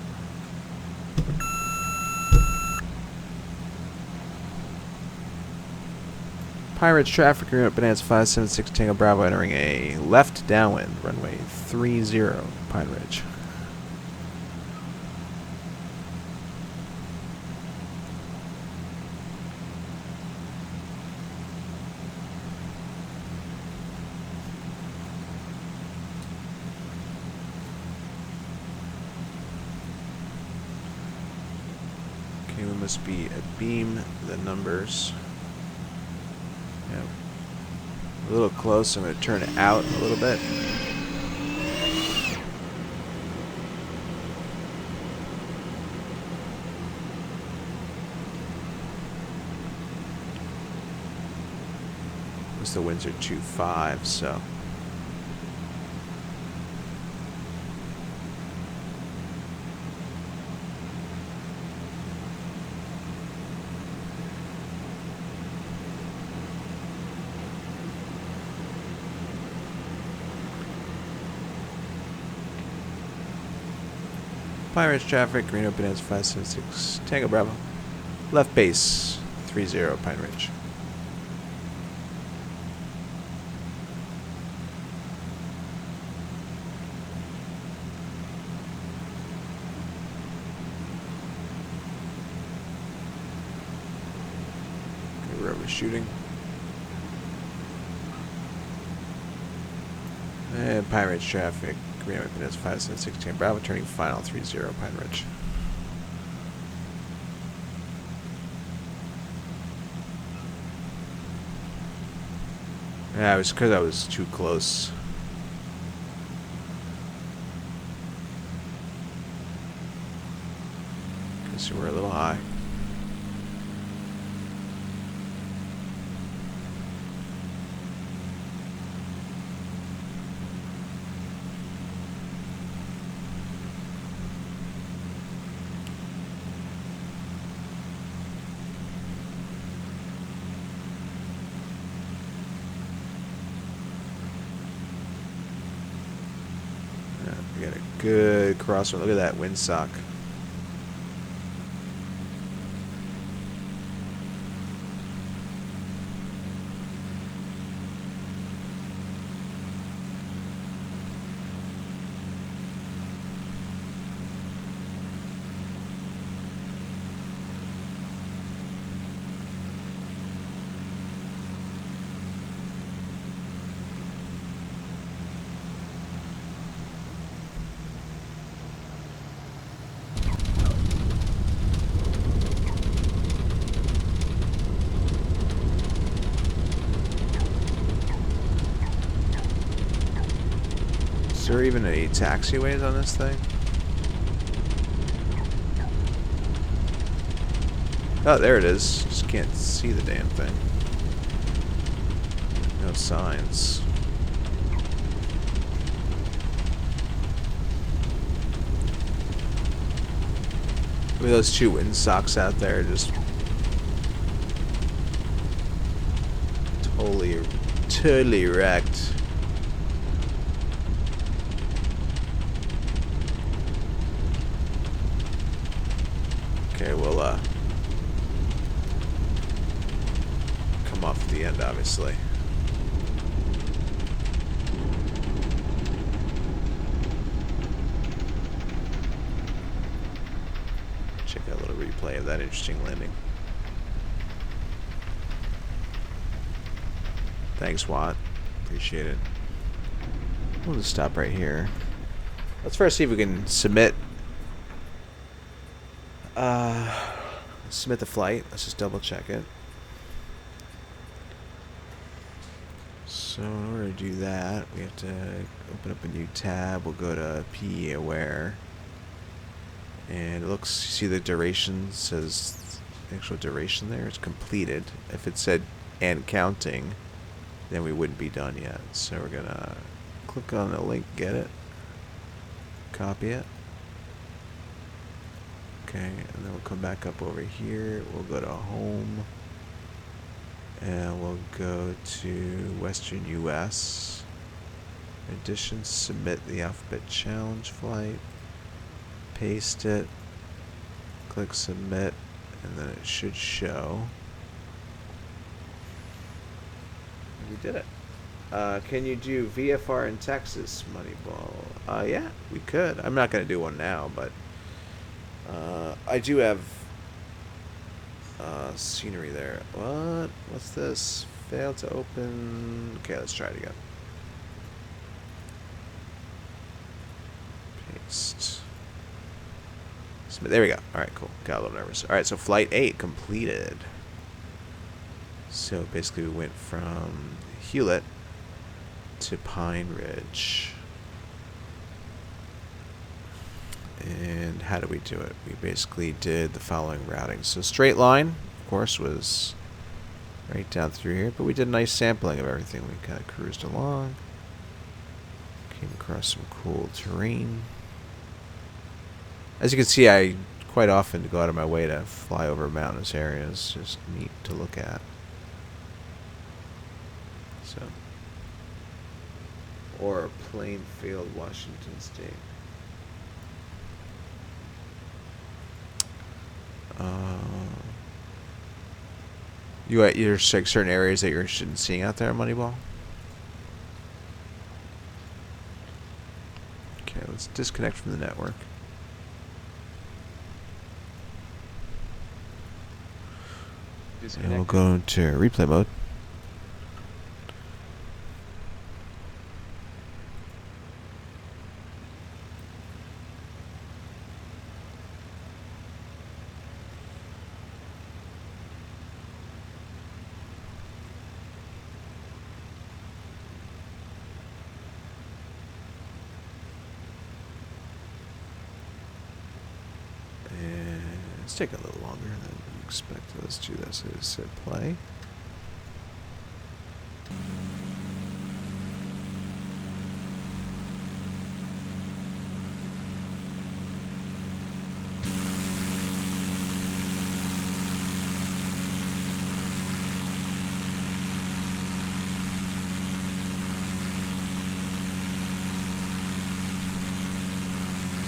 Pirates traffic route Bonanza 576 Tango Bravo entering a left downwind runway 30 Pine Ridge. Okay, we must be at beam the numbers. Yep. A little close, I'm going to turn it out a little bit. The winds are 2.5, so Pirates traffic, Green Open Bonanza 576 Tango Bravo, left base 30 Pine Ridge. Where are we shooting? And Pirates traffic, Green Open Bonanza 576 Tango Bravo, turning final 30 Pine Ridge. Yeah, it was because I was too close. Guess we were a little high. We got a good crosswind. Look at that windsock. Is there even any taxiways on this thing? Oh, there it is. Just can't see the damn thing. No signs. Look at those two windsocks out there, just totally wrecked. Okay, we'll come off at the end, obviously. Check out a little replay of that interesting landing. Thanks, Watt. Appreciate it. We'll just stop right here. Let's first see if we can submit the flight. Let's just double check it. So in order to do that, we have to open up a new tab. We'll go to PE Aware. And it looks, you see the duration says, actual duration there is completed. If it said and counting, then we wouldn't be done yet. So we're gonna click on the link, get it, copy it. Okay, and then we'll come back up over here. We'll go to home. And we'll go to Western US. Edition, submit the alphabet challenge flight. Paste it. Click submit. And then it should show. We did it. Can you do VFR in Texas, Moneyball? Yeah, we could. I'm not going to do one now, but I do have scenery there. What's this? Failed to open. Okay, let's try it again. Paste. There we go. Alright, cool. Got a little nervous. Alright, so flight 8 completed. So basically we went from Hulette to Pine Ridge. And how do we do it? We basically did the following routing. So straight line, of course, was right down through here, but we did a nice sampling of everything. We kind of cruised along, came across some cool terrain. As you can see, I quite often go out of my way to fly over mountainous areas. Just neat to look at. So, or Plainfield, Washington State. You're certain areas that you're interested in seeing out there, Moneyball? Okay, let's disconnect from the network. And we'll go into replay mode. It's taking a little longer than you expect. Let's do this. Let's hit play.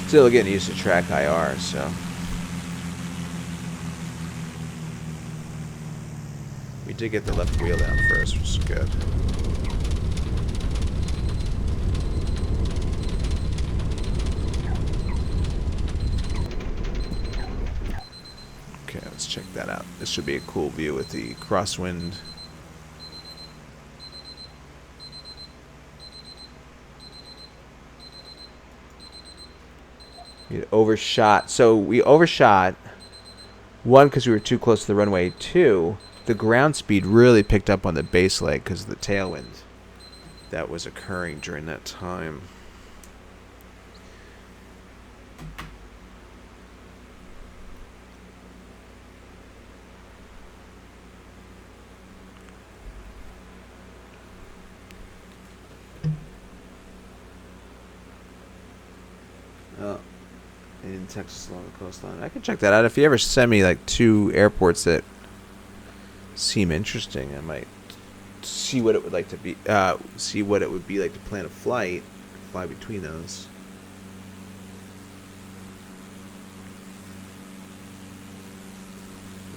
Still getting used to track IR, so. We did get the left wheel down first, which is good. Okay, let's check that out. This should be a cool view with the crosswind. We overshot. So we overshot. One, because we were too close to the runway. Two, the ground speed really picked up on the base leg because of the tailwind that was occurring during that time. In Texas along the coastline. I can check that out. If you ever send me like 2 airports that seem interesting, I might see what it would like to be. See what it would be like to plan a flight, fly between those.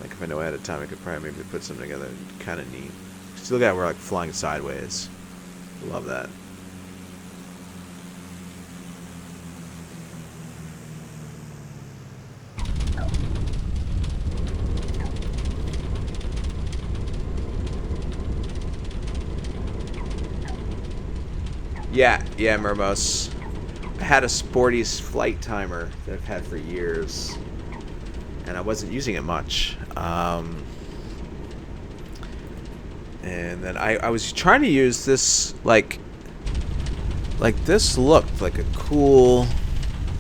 Like if I know ahead of time, I could probably maybe put something together. Kind of neat. Just look at it, we're like flying sideways. Love that. Yeah, Mermos. I had a Sporty's flight timer that I've had for years, and I wasn't using it much. And then I was trying to use this, like this looked like a cool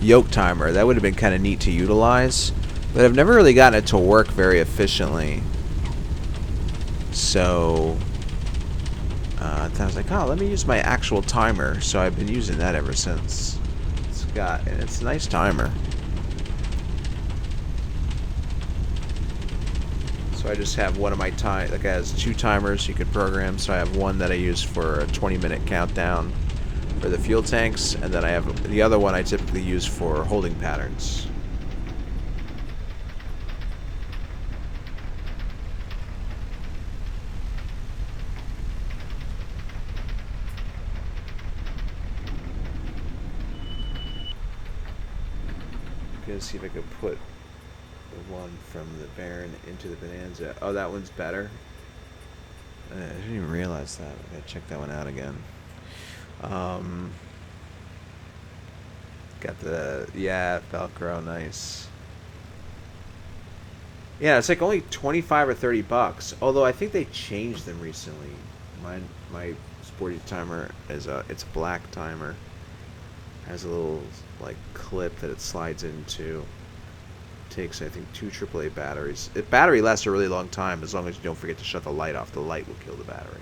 yoke timer. That would have been kind of neat to utilize, but I've never really gotten it to work very efficiently. So I was like, oh, let me use my actual timer. So I've been using that ever since. It's a nice timer. So I just have one of my like it has 2 timers you could program. So I have one that I use for a 20-minute countdown for the fuel tanks, and then I have the other one I typically use for holding patterns. I'm gonna see if I could put the one from the Baron into the Bonanza. Oh, that one's better. I didn't even realize that. I gotta check that one out again. Got the, yeah, Velcro, nice. Yeah, it's like only 25 or 30 bucks. Although I think they changed them recently. My sporty timer is it's a black timer. Has a little like clip that it slides into. Takes, I think, 2 AAA batteries. The battery lasts a really long time as long as you don't forget to shut the light off. The light will kill the battery.